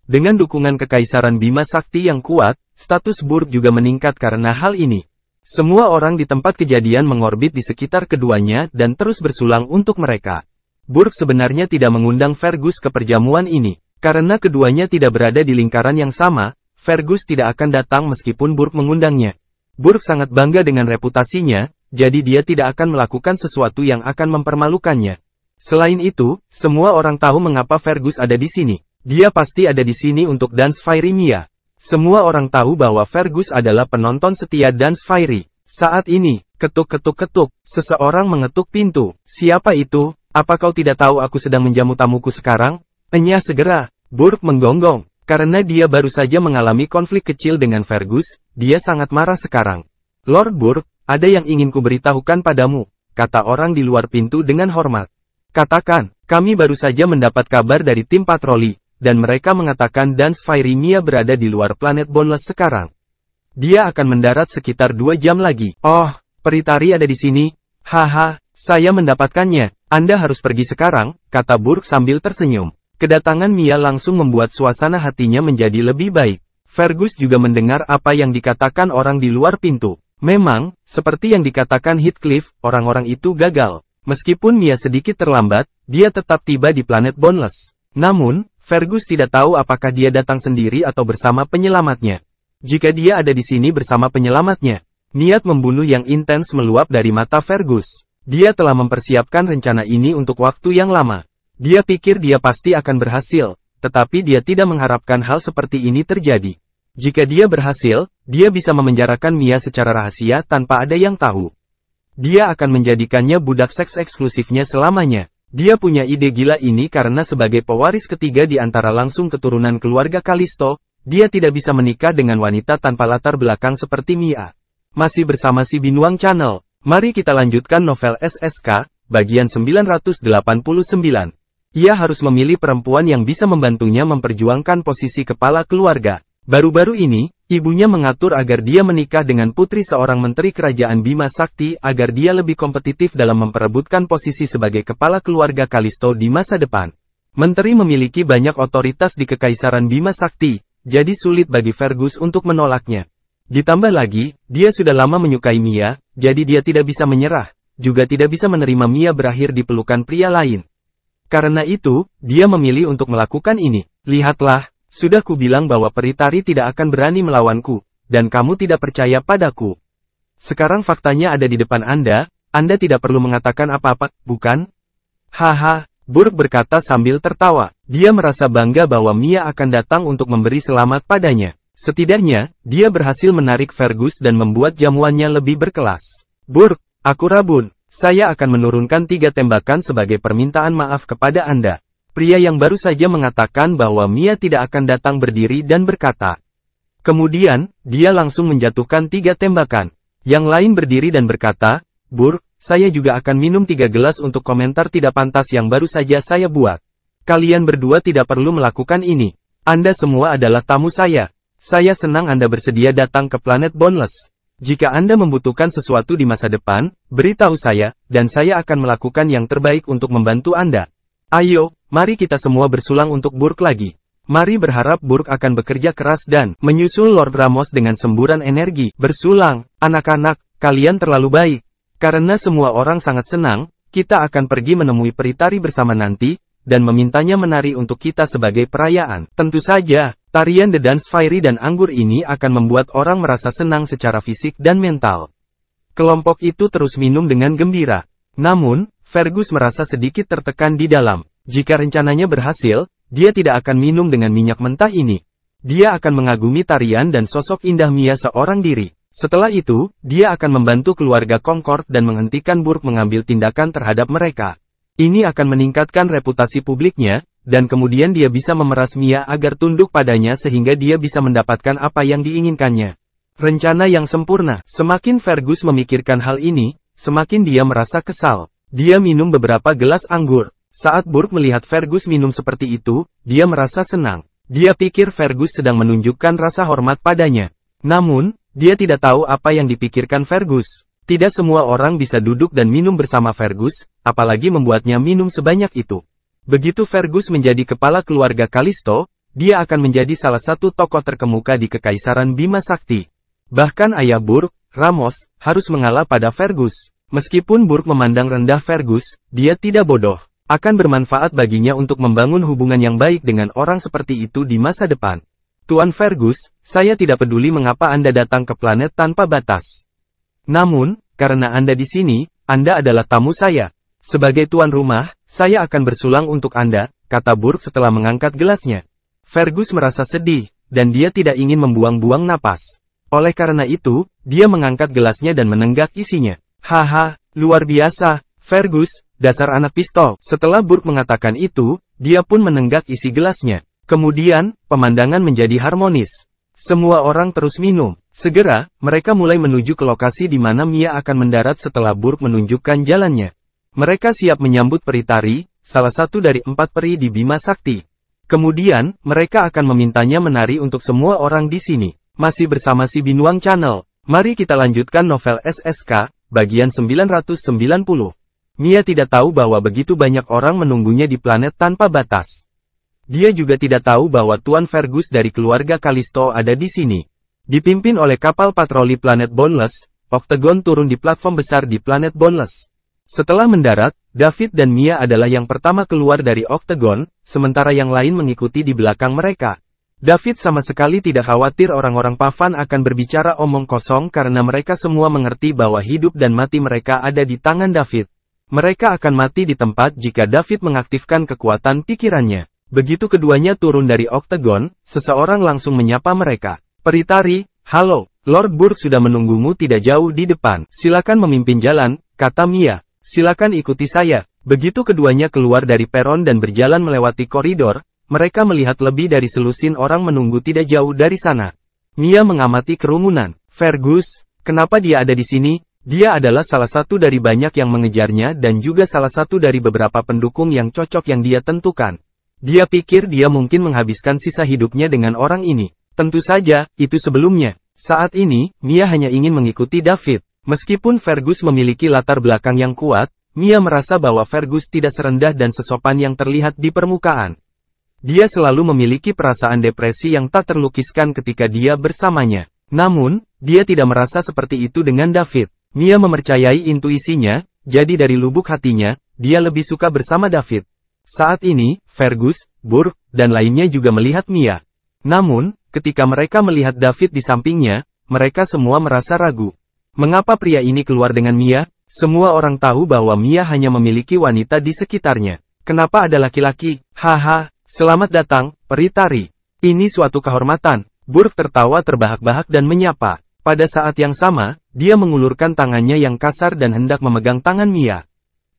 Dengan dukungan Kekaisaran Bima Sakti yang kuat, status Burke juga meningkat karena hal ini. Semua orang di tempat kejadian mengorbit di sekitar keduanya dan terus bersulang untuk mereka. Burke sebenarnya tidak mengundang Fergus ke perjamuan ini. Karena keduanya tidak berada di lingkaran yang sama, Fergus tidak akan datang meskipun Burke mengundangnya. Burke sangat bangga dengan reputasinya, jadi dia tidak akan melakukan sesuatu yang akan mempermalukannya. Selain itu, semua orang tahu mengapa Fergus ada di sini. Dia pasti ada di sini untuk Dance Fairy Mia. Semua orang tahu bahwa Fergus adalah penonton setia Dance Fairy. Saat ini, ketuk-ketuk-ketuk, seseorang mengetuk pintu. Siapa itu? Apa kau tidak tahu aku sedang menjamu tamuku sekarang? Enyah segera. Burke menggonggong. Karena dia baru saja mengalami konflik kecil dengan Fergus, dia sangat marah sekarang. Lord Burke, ada yang ingin kuberitahukan padamu, kata orang di luar pintu dengan hormat. Katakan, kami baru saja mendapat kabar dari tim patroli, dan mereka mengatakan Dance Fairy Mia berada di luar planet Boneless sekarang. Dia akan mendarat sekitar 2 jam lagi. Oh, Peritari ada di sini. Haha, saya mendapatkannya. Anda harus pergi sekarang, kata Burke sambil tersenyum. Kedatangan Mia langsung membuat suasana hatinya menjadi lebih baik. Fergus juga mendengar apa yang dikatakan orang di luar pintu. Memang, seperti yang dikatakan Heathcliff, orang-orang itu gagal. Meskipun Mia sedikit terlambat, dia tetap tiba di planet Boneless. Namun, Fergus tidak tahu apakah dia datang sendiri atau bersama penyelamatnya. Jika dia ada di sini bersama penyelamatnya, niat membunuh yang intens meluap dari mata Fergus. Dia telah mempersiapkan rencana ini untuk waktu yang lama. Dia pikir dia pasti akan berhasil, tetapi dia tidak mengharapkan hal seperti ini terjadi. Jika dia berhasil, dia bisa memenjarakan Mia secara rahasia tanpa ada yang tahu. Dia akan menjadikannya budak seks eksklusifnya selamanya. Dia punya ide gila ini karena sebagai pewaris ketiga di antara langsung keturunan keluarga Kalisto, dia tidak bisa menikah dengan wanita tanpa latar belakang seperti Mia. Masih bersama si Binuang Channel. Mari kita lanjutkan novel SSK, bagian 989. Ia harus memilih perempuan yang bisa membantunya memperjuangkan posisi kepala keluarga. Baru-baru ini, ibunya mengatur agar dia menikah dengan putri seorang menteri kerajaan Bima Sakti agar dia lebih kompetitif dalam memperebutkan posisi sebagai kepala keluarga Kalisto di masa depan. Menteri memiliki banyak otoritas di Kekaisaran Bima Sakti, jadi sulit bagi Fergus untuk menolaknya. Ditambah lagi, dia sudah lama menyukai Mia, jadi dia tidak bisa menyerah, juga tidak bisa menerima Mia berakhir di pelukan pria lain. Karena itu, dia memilih untuk melakukan ini. Lihatlah, sudah kubilang bahwa Peritari tidak akan berani melawanku, dan kamu tidak percaya padaku. Sekarang faktanya ada di depan Anda tidak perlu mengatakan apa-apa, bukan? Haha, Burke berkata sambil tertawa. Dia merasa bangga bahwa Mia akan datang untuk memberi selamat padanya. Setidaknya, dia berhasil menarik Fergus dan membuat jamuannya lebih berkelas. Burke, aku Rabun. Saya akan menurunkan 3 tembakan sebagai permintaan maaf kepada Anda. Pria yang baru saja mengatakan bahwa Mia tidak akan datang berdiri dan berkata. Kemudian, dia langsung menjatuhkan 3 tembakan. Yang lain berdiri dan berkata, Burke, saya juga akan minum 3 gelas untuk komentar tidak pantas yang baru saja saya buat. Kalian berdua tidak perlu melakukan ini. Anda semua adalah tamu saya. Saya senang Anda bersedia datang ke planet Boneless. Jika Anda membutuhkan sesuatu di masa depan, beritahu saya, dan saya akan melakukan yang terbaik untuk membantu Anda. Ayo, mari kita semua bersulang untuk Burke lagi. Mari berharap Burke akan bekerja keras dan menyusul Lord Ramos dengan semburan energi. Bersulang, anak-anak, kalian terlalu baik. Karena semua orang sangat senang, kita akan pergi menemui Peritari bersama nanti, dan memintanya menari untuk kita sebagai perayaan. Tentu saja, tarian The Dance Fairy dan anggur ini akan membuat orang merasa senang secara fisik dan mental. Kelompok itu terus minum dengan gembira. Namun, Fergus merasa sedikit tertekan di dalam. Jika rencananya berhasil, dia tidak akan minum dengan minyak mentah ini. Dia akan mengagumi tarian dan sosok indah Mia seorang diri. Setelah itu, dia akan membantu keluarga Concord dan menghentikan Burke mengambil tindakan terhadap mereka. Ini akan meningkatkan reputasi publiknya, dan kemudian dia bisa memeras Mia agar tunduk padanya sehingga dia bisa mendapatkan apa yang diinginkannya. Rencana yang sempurna. Semakin Fergus memikirkan hal ini, semakin dia merasa kesal. Dia minum beberapa gelas anggur. Saat Burke melihat Fergus minum seperti itu, dia merasa senang. Dia pikir Fergus sedang menunjukkan rasa hormat padanya. Namun, dia tidak tahu apa yang dipikirkan Fergus. Tidak semua orang bisa duduk dan minum bersama Fergus, apalagi membuatnya minum sebanyak itu. Begitu Fergus menjadi kepala keluarga Kalisto, dia akan menjadi salah satu tokoh terkemuka di Kekaisaran Bima Sakti. Bahkan ayah Burke, Ramos, harus mengalah pada Fergus. Meskipun Burke memandang rendah Fergus, dia tidak bodoh. Akan bermanfaat baginya untuk membangun hubungan yang baik dengan orang seperti itu di masa depan. Tuan Fergus, saya tidak peduli mengapa Anda datang ke planet tanpa batas. Namun, karena Anda di sini, Anda adalah tamu saya. Sebagai tuan rumah, saya akan bersulang untuk Anda, kata Burke setelah mengangkat gelasnya. Fergus merasa sedih, dan dia tidak ingin membuang-buang napas. Oleh karena itu, dia mengangkat gelasnya dan menenggak isinya. Haha, luar biasa, Fergus, dasar anak pistol. Setelah Burke mengatakan itu, dia pun menenggak isi gelasnya. Kemudian, pemandangan menjadi harmonis. Semua orang terus minum. Segera, mereka mulai menuju ke lokasi di mana Mia akan mendarat setelah Burke menunjukkan jalannya. Mereka siap menyambut peri tari, salah satu dari 4 peri di Bima Sakti. Kemudian, mereka akan memintanya menari untuk semua orang di sini. Masih bersama si Binuang Channel. Mari kita lanjutkan novel SSK, bagian 990. Mia tidak tahu bahwa begitu banyak orang menunggunya di planet tanpa batas. Dia juga tidak tahu bahwa Tuan Fergus dari keluarga Kalisto ada di sini. Dipimpin oleh kapal patroli planet Boundless, Octagon turun di platform besar di planet Boundless. Setelah mendarat, David dan Mia adalah yang pertama keluar dari Octagon, sementara yang lain mengikuti di belakang mereka. David sama sekali tidak khawatir orang-orang Pavan akan berbicara omong kosong karena mereka semua mengerti bahwa hidup dan mati mereka ada di tangan David. Mereka akan mati di tempat jika David mengaktifkan kekuatan pikirannya. Begitu keduanya turun dari Octagon, seseorang langsung menyapa mereka. Peri tari, halo, Lord Burke sudah menunggumu tidak jauh di depan. Silakan memimpin jalan, kata Mia. Silakan ikuti saya. Begitu keduanya keluar dari peron dan berjalan melewati koridor, mereka melihat lebih dari selusin orang menunggu tidak jauh dari sana. Mia mengamati kerumunan. Fergus, kenapa dia ada di sini? Dia adalah salah satu dari banyak yang mengejarnya dan juga salah satu dari beberapa pendukung yang cocok yang dia tentukan. Dia pikir dia mungkin menghabiskan sisa hidupnya dengan orang ini. Tentu saja, itu sebelumnya. Saat ini, Mia hanya ingin mengikuti David. Meskipun Fergus memiliki latar belakang yang kuat, Mia merasa bahwa Fergus tidak serendah dan sesopan yang terlihat di permukaan. Dia selalu memiliki perasaan depresi yang tak terlukiskan ketika dia bersamanya. Namun, dia tidak merasa seperti itu dengan David. Mia mempercayai intuisinya, jadi dari lubuk hatinya, dia lebih suka bersama David. Saat ini, Fergus, Burke, dan lainnya juga melihat Mia. Namun, ketika mereka melihat David di sampingnya, mereka semua merasa ragu. Mengapa pria ini keluar dengan Mia? Semua orang tahu bahwa Mia hanya memiliki wanita di sekitarnya. Kenapa ada laki-laki? Haha, selamat datang, peri tari. Ini suatu kehormatan. Burke tertawa terbahak-bahak dan menyapa. Pada saat yang sama, dia mengulurkan tangannya yang kasar dan hendak memegang tangan Mia.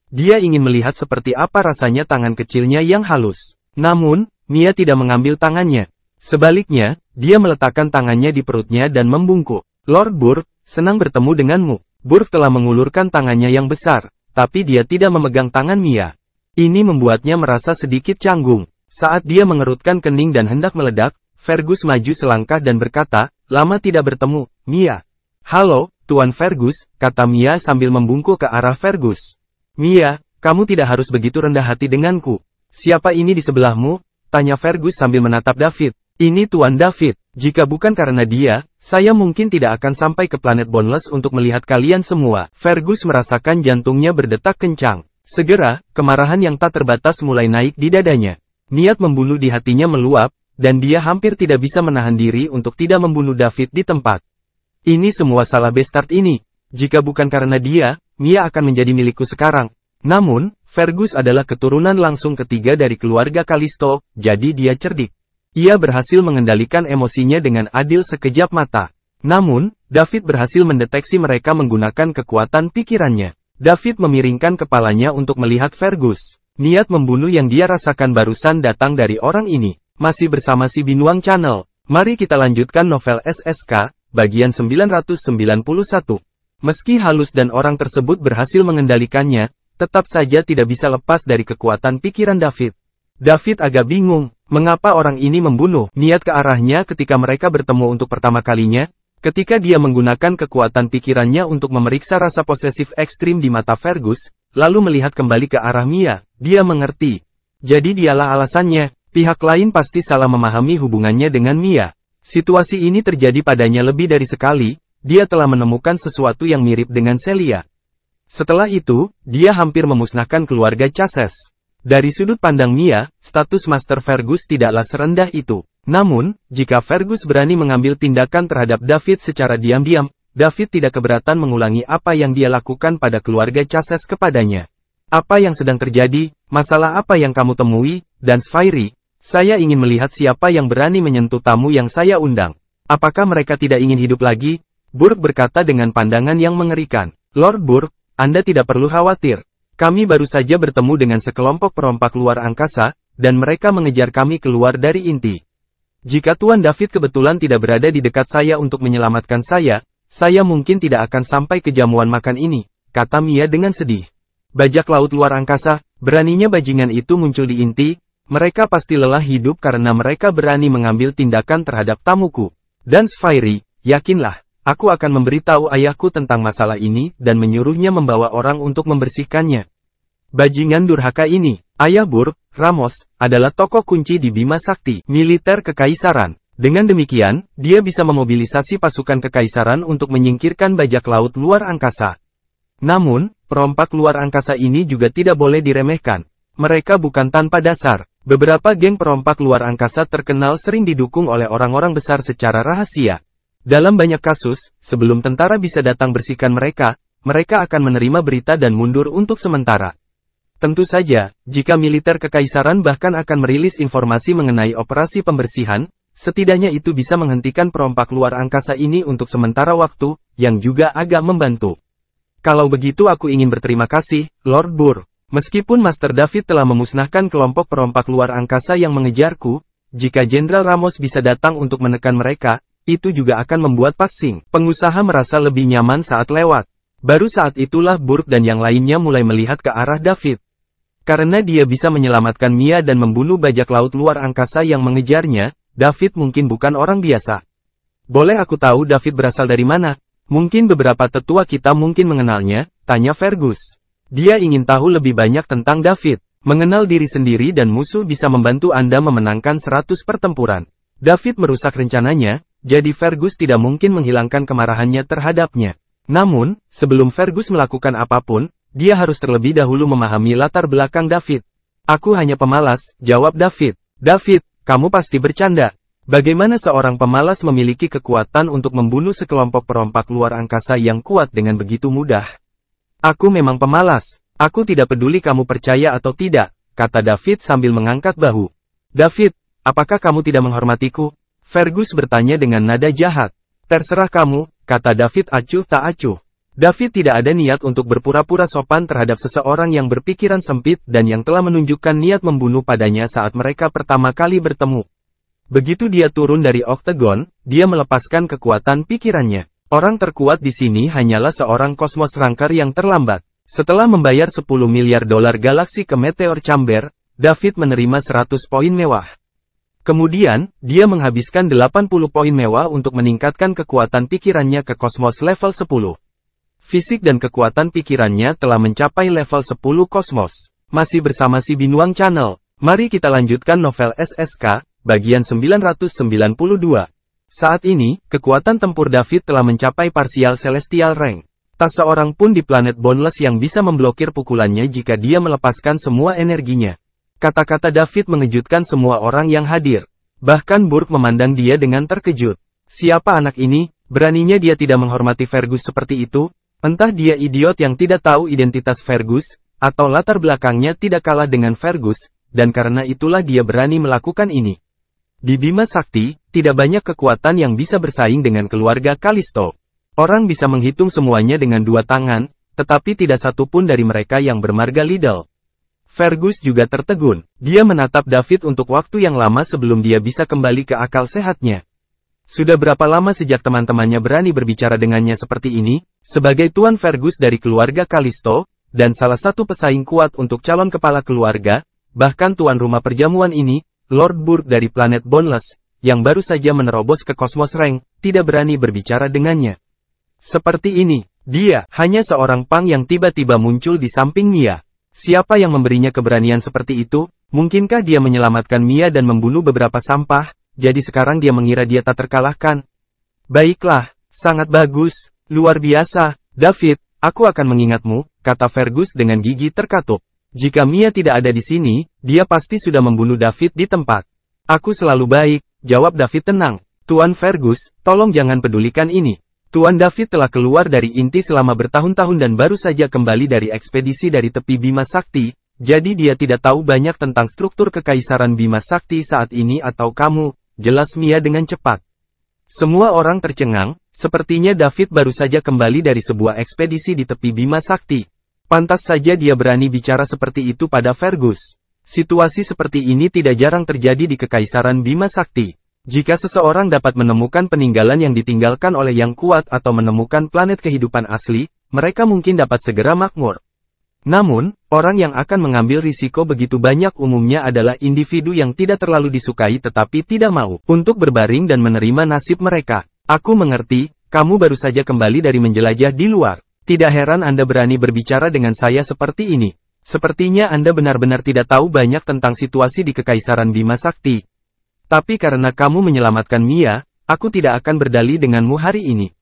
Dia ingin melihat seperti apa rasanya tangan kecilnya yang halus. Namun, Mia tidak mengambil tangannya. Sebaliknya, dia meletakkan tangannya di perutnya dan membungkuk. Lord Burke, senang bertemu denganmu. Burke telah mengulurkan tangannya yang besar, tapi dia tidak memegang tangan Mia. Ini membuatnya merasa sedikit canggung. Saat dia mengerutkan kening dan hendak meledak, Fergus maju selangkah dan berkata, lama tidak bertemu, Mia. Halo, Tuan Fergus, kata Mia sambil membungkuk ke arah Fergus. Mia, kamu tidak harus begitu rendah hati denganku. Siapa ini di sebelahmu? Tanya Fergus sambil menatap David. Ini Tuan David. Jika bukan karena dia, saya mungkin tidak akan sampai ke planet Boundless untuk melihat kalian semua. Fergus merasakan jantungnya berdetak kencang. Segera, kemarahan yang tak terbatas mulai naik di dadanya. Niat membunuh di hatinya meluap, dan dia hampir tidak bisa menahan diri untuk tidak membunuh David di tempat. Ini semua salah Bestard ini. Jika bukan karena dia, Mia akan menjadi milikku sekarang. Namun, Fergus adalah keturunan langsung ketiga dari keluarga Kalisto, jadi dia cerdik. Ia berhasil mengendalikan emosinya dengan adil sekejap mata. Namun, David berhasil mendeteksi mereka menggunakan kekuatan pikirannya. David memiringkan kepalanya untuk melihat Fergus. Niat membunuh yang dia rasakan barusan datang dari orang ini. Masih bersama si Binuang Channel. Mari kita lanjutkan novel SSK, bagian 991. Meski halus dan orang tersebut berhasil mengendalikannya, tetap saja tidak bisa lepas dari kekuatan pikiran David. David agak bingung, mengapa orang ini membunuh. Niat ke arahnya ketika mereka bertemu untuk pertama kalinya, ketika dia menggunakan kekuatan pikirannya untuk memeriksa rasa posesif ekstrim di mata Fergus, lalu melihat kembali ke arah Mia, dia mengerti. Jadi dialah alasannya. Pihak lain pasti salah memahami hubungannya dengan Mia. Situasi ini terjadi padanya lebih dari sekali, dia telah menemukan sesuatu yang mirip dengan Celia. Setelah itu, dia hampir memusnahkan keluarga Chases. Dari sudut pandang Mia, status Master Fergus tidaklah serendah itu. Namun, jika Fergus berani mengambil tindakan terhadap David secara diam-diam, David tidak keberatan mengulangi apa yang dia lakukan pada keluarga Chases kepadanya. Apa yang sedang terjadi? Masalah apa yang kamu temui? Dan Sphairy? Saya ingin melihat siapa yang berani menyentuh tamu yang saya undang. Apakah mereka tidak ingin hidup lagi? Burke berkata dengan pandangan yang mengerikan. Lord Burke, Anda tidak perlu khawatir. Kami baru saja bertemu dengan sekelompok perompak luar angkasa, dan mereka mengejar kami keluar dari inti. Jika Tuan David kebetulan tidak berada di dekat saya untuk menyelamatkan saya mungkin tidak akan sampai ke jamuan makan ini, kata Mia dengan sedih. Bajak laut luar angkasa, beraninya bajingan itu muncul di inti, mereka pasti lelah hidup karena mereka berani mengambil tindakan terhadap tamuku. Dan Sphairy, yakinlah, aku akan memberitahu ayahku tentang masalah ini dan menyuruhnya membawa orang untuk membersihkannya. Bajingan durhaka ini, Ayah Burke, Ramos, adalah tokoh kunci di Bima Sakti, militer kekaisaran. Dengan demikian, dia bisa memobilisasi pasukan kekaisaran untuk menyingkirkan bajak laut luar angkasa. Namun, perompak luar angkasa ini juga tidak boleh diremehkan. Mereka bukan tanpa dasar. Beberapa geng perompak luar angkasa terkenal sering didukung oleh orang-orang besar secara rahasia. Dalam banyak kasus, sebelum tentara bisa datang bersihkan mereka akan menerima berita dan mundur untuk sementara. Tentu saja, jika militer kekaisaran bahkan akan merilis informasi mengenai operasi pembersihan, setidaknya itu bisa menghentikan perompak luar angkasa ini untuk sementara waktu, yang juga agak membantu. Kalau begitu aku ingin berterima kasih, Lord Burke. Meskipun Master David telah memusnahkan kelompok perompak luar angkasa yang mengejarku, jika Jenderal Ramos bisa datang untuk menekan mereka, itu juga akan membuat Passing pengusaha merasa lebih nyaman saat lewat. Baru saat itulah Burke dan yang lainnya mulai melihat ke arah David. Karena dia bisa menyelamatkan Mia dan membunuh bajak laut luar angkasa yang mengejarnya, David mungkin bukan orang biasa. Boleh aku tahu David berasal dari mana? Mungkin beberapa tetua kita mungkin mengenalnya, tanya Fergus. Dia ingin tahu lebih banyak tentang David. Mengenal diri sendiri dan musuh bisa membantu Anda memenangkan 100 pertempuran. David merusak rencananya, jadi Fergus tidak mungkin menghilangkan kemarahannya terhadapnya. Namun, sebelum Fergus melakukan apapun, dia harus terlebih dahulu memahami latar belakang David. Aku hanya pemalas, jawab David. David, kamu pasti bercanda. Bagaimana seorang pemalas memiliki kekuatan untuk membunuh sekelompok perompak luar angkasa yang kuat dengan begitu mudah? Aku memang pemalas. Aku tidak peduli kamu percaya atau tidak, kata David sambil mengangkat bahu. David, apakah kamu tidak menghormatiku? Fergus bertanya dengan nada jahat. Terserah kamu, kata David acuh tak acuh. David tidak ada niat untuk berpura-pura sopan terhadap seseorang yang berpikiran sempit dan yang telah menunjukkan niat membunuh padanya saat mereka pertama kali bertemu. Begitu dia turun dari oktagon, dia melepaskan kekuatan pikirannya. Orang terkuat di sini hanyalah seorang kosmos ranger yang terlambat. Setelah membayar 10 miliar dolar galaksi ke Meteor Chamber, David menerima 100 poin mewah. Kemudian, dia menghabiskan 80 poin mewah untuk meningkatkan kekuatan pikirannya ke kosmos level 10. Fisik dan kekuatan pikirannya telah mencapai level 10 kosmos. Masih bersama si Binuang Channel. Mari kita lanjutkan novel SSK, bagian 992. Saat ini, kekuatan tempur David telah mencapai parsial celestial rank. Tak seorang pun di planet Boundless yang bisa memblokir pukulannya jika dia melepaskan semua energinya. Kata-kata David mengejutkan semua orang yang hadir. Bahkan Burke memandang dia dengan terkejut. Siapa anak ini? Beraninya dia tidak menghormati Fergus seperti itu? Entah dia idiot yang tidak tahu identitas Fergus, atau latar belakangnya tidak kalah dengan Fergus, dan karena itulah dia berani melakukan ini. Di Bima Sakti, tidak banyak kekuatan yang bisa bersaing dengan keluarga Kalisto. Orang bisa menghitung semuanya dengan 2 tangan, tetapi tidak satu pun dari mereka yang bermarga Liddell. Fergus juga tertegun. Dia menatap David untuk waktu yang lama sebelum dia bisa kembali ke akal sehatnya. Sudah berapa lama sejak teman-temannya berani berbicara dengannya seperti ini? Sebagai Tuan Fergus dari keluarga Kalisto, dan salah satu pesaing kuat untuk calon kepala keluarga, bahkan tuan rumah perjamuan ini, Lord Burke dari planet Boundless, yang baru saja menerobos ke kosmos rank, tidak berani berbicara dengannya. Seperti ini, dia hanya seorang pang yang tiba-tiba muncul di samping Mia. Siapa yang memberinya keberanian seperti itu? Mungkinkah dia menyelamatkan Mia dan membunuh beberapa sampah, jadi sekarang dia mengira dia tak terkalahkan? Baiklah, sangat bagus, luar biasa, David, aku akan mengingatmu, kata Fergus dengan gigi terkatup. Jika Mia tidak ada di sini, dia pasti sudah membunuh David di tempat. Aku selalu baik, jawab David tenang. Tuan Fergus, tolong jangan pedulikan ini. Tuan David telah keluar dari inti selama bertahun-tahun dan baru saja kembali dari ekspedisi dari tepi Bima Sakti, jadi dia tidak tahu banyak tentang struktur kekaisaran Bima Sakti saat ini atau kamu, jelas Mia dengan cepat. Semua orang tercengang, sepertinya David baru saja kembali dari sebuah ekspedisi di tepi Bima Sakti. Pantas saja dia berani bicara seperti itu pada Fergus. Situasi seperti ini tidak jarang terjadi di Kekaisaran Bima Sakti. Jika seseorang dapat menemukan peninggalan yang ditinggalkan oleh yang kuat atau menemukan planet kehidupan asli, mereka mungkin dapat segera makmur. Namun, orang yang akan mengambil risiko begitu banyak umumnya adalah individu yang tidak terlalu disukai tetapi tidak mau untuk berbaring dan menerima nasib mereka. Aku mengerti, kamu baru saja kembali dari menjelajah di luar. Tidak heran Anda berani berbicara dengan saya seperti ini. Sepertinya Anda benar-benar tidak tahu banyak tentang situasi di Kekaisaran Bima Sakti. Tapi karena kamu menyelamatkan Mia, aku tidak akan berdalih denganmu hari ini.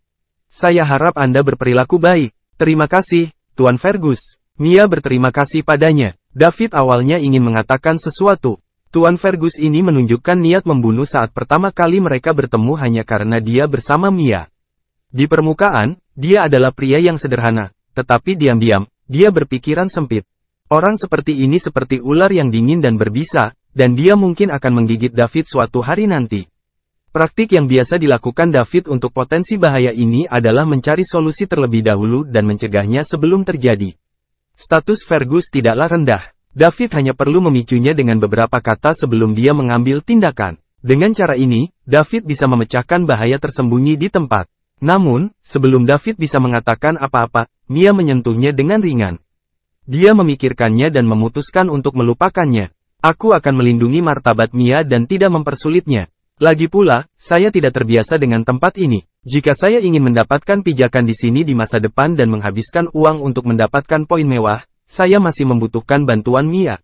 Saya harap Anda berperilaku baik. Terima kasih, Tuan Fergus. Mia berterima kasih padanya. David awalnya ingin mengatakan sesuatu. Tuan Fergus ini menunjukkan niat membunuh saat pertama kali mereka bertemu hanya karena dia bersama Mia. Di permukaan, dia adalah pria yang sederhana, tetapi diam-diam, dia berpikiran sempit. Orang seperti ini seperti ular yang dingin dan berbisa, dan dia mungkin akan menggigit David suatu hari nanti. Praktik yang biasa dilakukan David untuk potensi bahaya ini adalah mencari solusi terlebih dahulu dan mencegahnya sebelum terjadi. Status Fergus tidaklah rendah. David hanya perlu memicunya dengan beberapa kata sebelum dia mengambil tindakan. Dengan cara ini, David bisa memecahkan bahaya tersembunyi di tempat. Namun, sebelum David bisa mengatakan apa-apa, Mia menyentuhnya dengan ringan. Dia memikirkannya dan memutuskan untuk melupakannya. Aku akan melindungi martabat Mia dan tidak mempersulitnya. Lagi pula, saya tidak terbiasa dengan tempat ini. Jika saya ingin mendapatkan pijakan di sini di masa depan dan menghabiskan uang untuk mendapatkan poin mewah, saya masih membutuhkan bantuan Mia.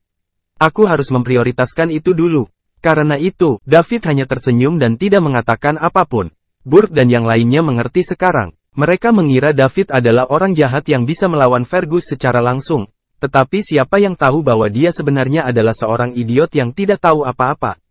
Aku harus memprioritaskan itu dulu. Karena itu, David hanya tersenyum dan tidak mengatakan apapun. Burke dan yang lainnya mengerti sekarang. Mereka mengira David adalah orang jahat yang bisa melawan Fergus secara langsung. Tetapi siapa yang tahu bahwa dia sebenarnya adalah seorang idiot yang tidak tahu apa-apa.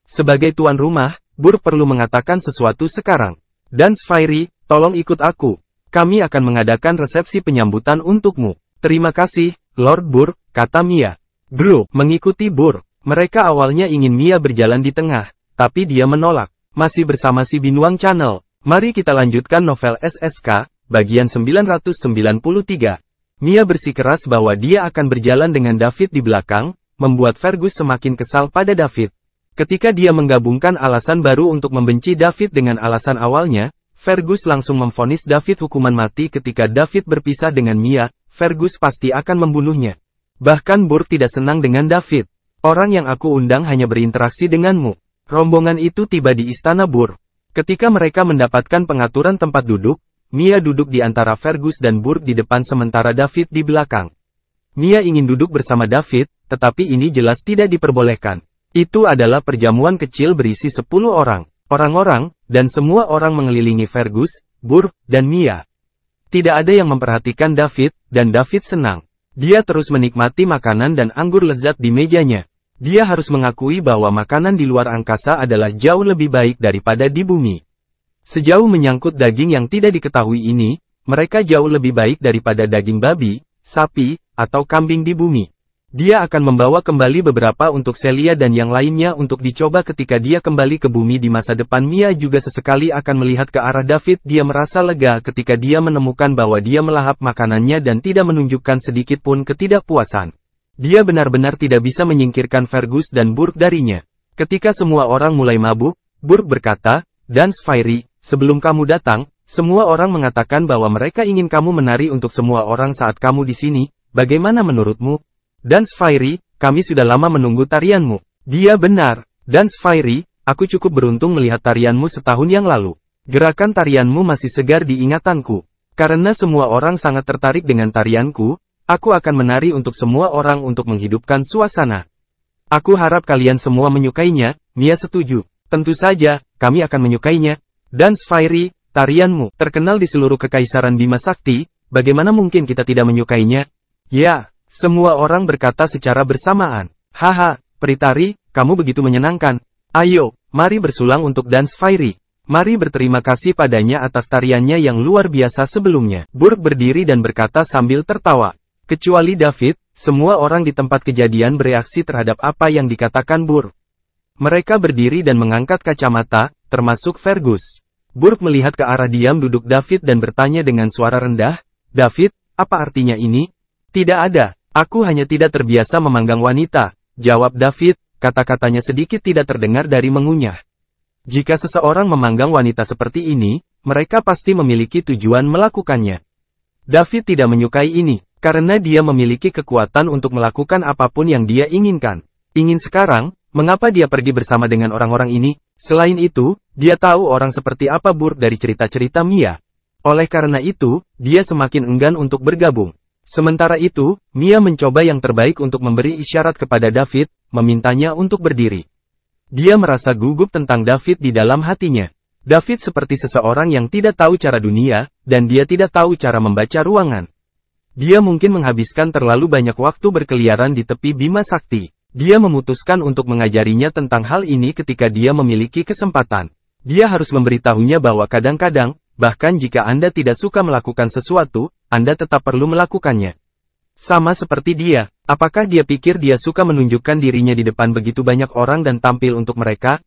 Sebagai tuan rumah, Burke perlu mengatakan sesuatu sekarang. Dan Sphairy, tolong ikut aku. Kami akan mengadakan resepsi penyambutan untukmu. Terima kasih, Lord Burke, kata Mia. Gru mengikuti Burke. Mereka awalnya ingin Mia berjalan di tengah, tapi dia menolak. Masih bersama si Binuang Channel. Mari kita lanjutkan novel SSK, bagian 993. Mia bersikeras bahwa dia akan berjalan dengan David di belakang, membuat Fergus semakin kesal pada David. Ketika dia menggabungkan alasan baru untuk membenci David dengan alasan awalnya, Fergus langsung memvonis David hukuman mati. Ketika David berpisah dengan Mia, Fergus pasti akan membunuhnya. Bahkan Burke tidak senang dengan David. Orang yang aku undang hanya berinteraksi denganmu. Rombongan itu tiba di istana Burke. Ketika mereka mendapatkan pengaturan tempat duduk, Mia duduk di antara Fergus dan Burke di depan sementara David di belakang. Mia ingin duduk bersama David, tetapi ini jelas tidak diperbolehkan. Itu adalah perjamuan kecil berisi 10 orang. Orang-orang, dan semua orang mengelilingi Fergus, Burke, dan Mia. Tidak ada yang memperhatikan David, dan David senang. Dia terus menikmati makanan dan anggur lezat di mejanya. Dia harus mengakui bahwa makanan di luar angkasa adalah jauh lebih baik daripada di bumi. Sejauh menyangkut daging yang tidak diketahui ini, mereka jauh lebih baik daripada daging babi, sapi, atau kambing di bumi. Dia akan membawa kembali beberapa untuk Celia dan yang lainnya untuk dicoba ketika dia kembali ke bumi di masa depan. Mia juga sesekali akan melihat ke arah David. Dia merasa lega ketika dia menemukan bahwa dia melahap makanannya dan tidak menunjukkan sedikit pun ketidakpuasan. Dia benar-benar tidak bisa menyingkirkan Fergus dan Burke darinya. Ketika semua orang mulai mabuk, Burke berkata, "Dan Sphairy, sebelum kamu datang, semua orang mengatakan bahwa mereka ingin kamu menari untuk semua orang saat kamu di sini. Bagaimana menurutmu? Dan Sphairy, kami sudah lama menunggu tarianmu." Dia benar. Dan Sphairy, aku cukup beruntung melihat tarianmu setahun yang lalu. Gerakan tarianmu masih segar di ingatanku. Karena semua orang sangat tertarik dengan tarianku, aku akan menari untuk semua orang untuk menghidupkan suasana. Aku harap kalian semua menyukainya. Mia setuju. Tentu saja, kami akan menyukainya. Dan Sphairy, tarianmu terkenal di seluruh Kekaisaran Bima Sakti, bagaimana mungkin kita tidak menyukainya? Ya. Semua orang berkata secara bersamaan. Haha, Pritari, kamu begitu menyenangkan. Ayo, mari bersulang untuk Dan Sphairy. Mari berterima kasih padanya atas tariannya yang luar biasa sebelumnya. Burke berdiri dan berkata sambil tertawa. Kecuali David, semua orang di tempat kejadian bereaksi terhadap apa yang dikatakan Burke. Mereka berdiri dan mengangkat kacamata, termasuk Fergus. Burke melihat ke arah diam duduk David dan bertanya dengan suara rendah, "David, apa artinya ini?" Tidak ada, aku hanya tidak terbiasa memanggang wanita, jawab David, kata-katanya sedikit tidak terdengar dari mengunyah. Jika seseorang memanggang wanita seperti ini, mereka pasti memiliki tujuan melakukannya. David tidak menyukai ini, karena dia memiliki kekuatan untuk melakukan apapun yang dia inginkan. Ingin sekarang, mengapa dia pergi bersama dengan orang-orang ini? Selain itu, dia tahu orang seperti apa Burke dari cerita-cerita Mia. Oleh karena itu, dia semakin enggan untuk bergabung. Sementara itu, Mia mencoba yang terbaik untuk memberi isyarat kepada David, memintanya untuk berdiri. Dia merasa gugup tentang David di dalam hatinya. David seperti seseorang yang tidak tahu cara dunia, dan dia tidak tahu cara membaca ruangan. Dia mungkin menghabiskan terlalu banyak waktu berkeliaran di tepi Bima Sakti. Dia memutuskan untuk mengajarinya tentang hal ini ketika dia memiliki kesempatan. Dia harus memberitahunya bahwa kadang-kadang, bahkan jika Anda tidak suka melakukan sesuatu, Anda tetap perlu melakukannya. Sama seperti dia, apakah dia pikir dia suka menunjukkan dirinya di depan begitu banyak orang dan tampil untuk mereka?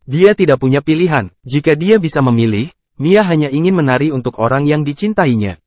Dia tidak punya pilihan. Jika dia bisa memilih, Mia hanya ingin menari untuk orang yang dicintainya.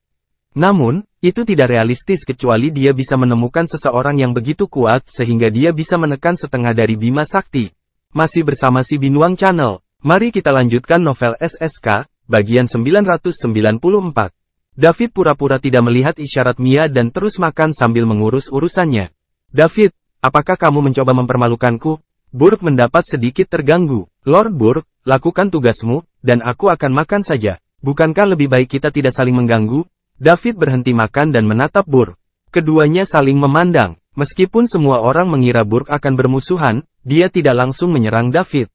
Namun, itu tidak realistis kecuali dia bisa menemukan seseorang yang begitu kuat sehingga dia bisa menekan setengah dari Bima Sakti. Masih bersama si Binuang Channel, mari kita lanjutkan novel SSK, bagian 994. David pura-pura tidak melihat isyarat Mia dan terus makan sambil mengurus urusannya. David, apakah kamu mencoba mempermalukanku? Burke mendapat sedikit terganggu. Lord Burke, lakukan tugasmu, dan aku akan makan saja. Bukankah lebih baik kita tidak saling mengganggu? David berhenti makan dan menatap Burke. Keduanya saling memandang. Meskipun semua orang mengira Burke akan bermusuhan, dia tidak langsung menyerang David.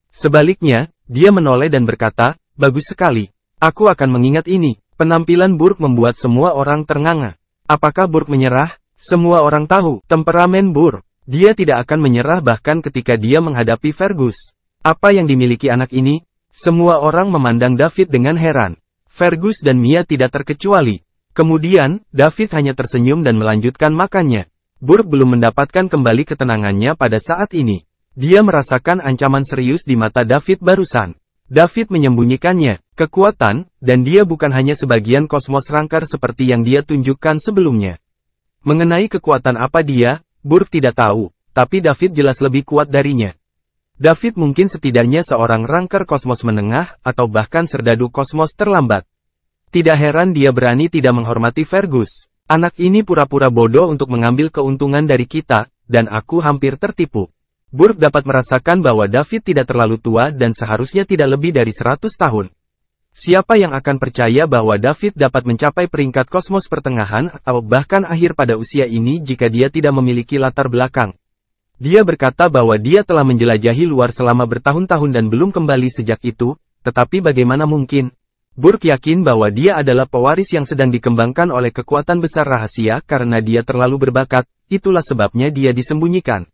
Sebaliknya, dia menoleh dan berkata, bagus sekali. Aku akan mengingat ini. Penampilan Burke membuat semua orang ternganga. Apakah Burke menyerah? Semua orang tahu temperamen Burke. Dia tidak akan menyerah bahkan ketika dia menghadapi Fergus. Apa yang dimiliki anak ini? Semua orang memandang David dengan heran. Fergus dan Mia tidak terkecuali. Kemudian, David hanya tersenyum dan melanjutkan makannya. Burke belum mendapatkan kembali ketenangannya pada saat ini. Dia merasakan ancaman serius di mata David barusan. David menyembunyikannya, kekuatan, dan dia bukan hanya sebagian kosmos Rancor seperti yang dia tunjukkan sebelumnya. Mengenai kekuatan apa dia, Burke tidak tahu, tapi David jelas lebih kuat darinya. David mungkin setidaknya seorang Rancor kosmos menengah, atau bahkan serdadu kosmos terlambat. Tidak heran dia berani tidak menghormati Fergus. Anak ini pura-pura bodoh untuk mengambil keuntungan dari kita, dan aku hampir tertipu. Burke dapat merasakan bahwa David tidak terlalu tua dan seharusnya tidak lebih dari 100 tahun. Siapa yang akan percaya bahwa David dapat mencapai peringkat kosmos pertengahan atau bahkan akhir pada usia ini jika dia tidak memiliki latar belakang? Dia berkata bahwa dia telah menjelajahi luar selama bertahun-tahun dan belum kembali sejak itu, tetapi bagaimana mungkin? Burke yakin bahwa dia adalah pewaris yang sedang dikembangkan oleh kekuatan besar rahasia karena dia terlalu berbakat, itulah sebabnya dia disembunyikan.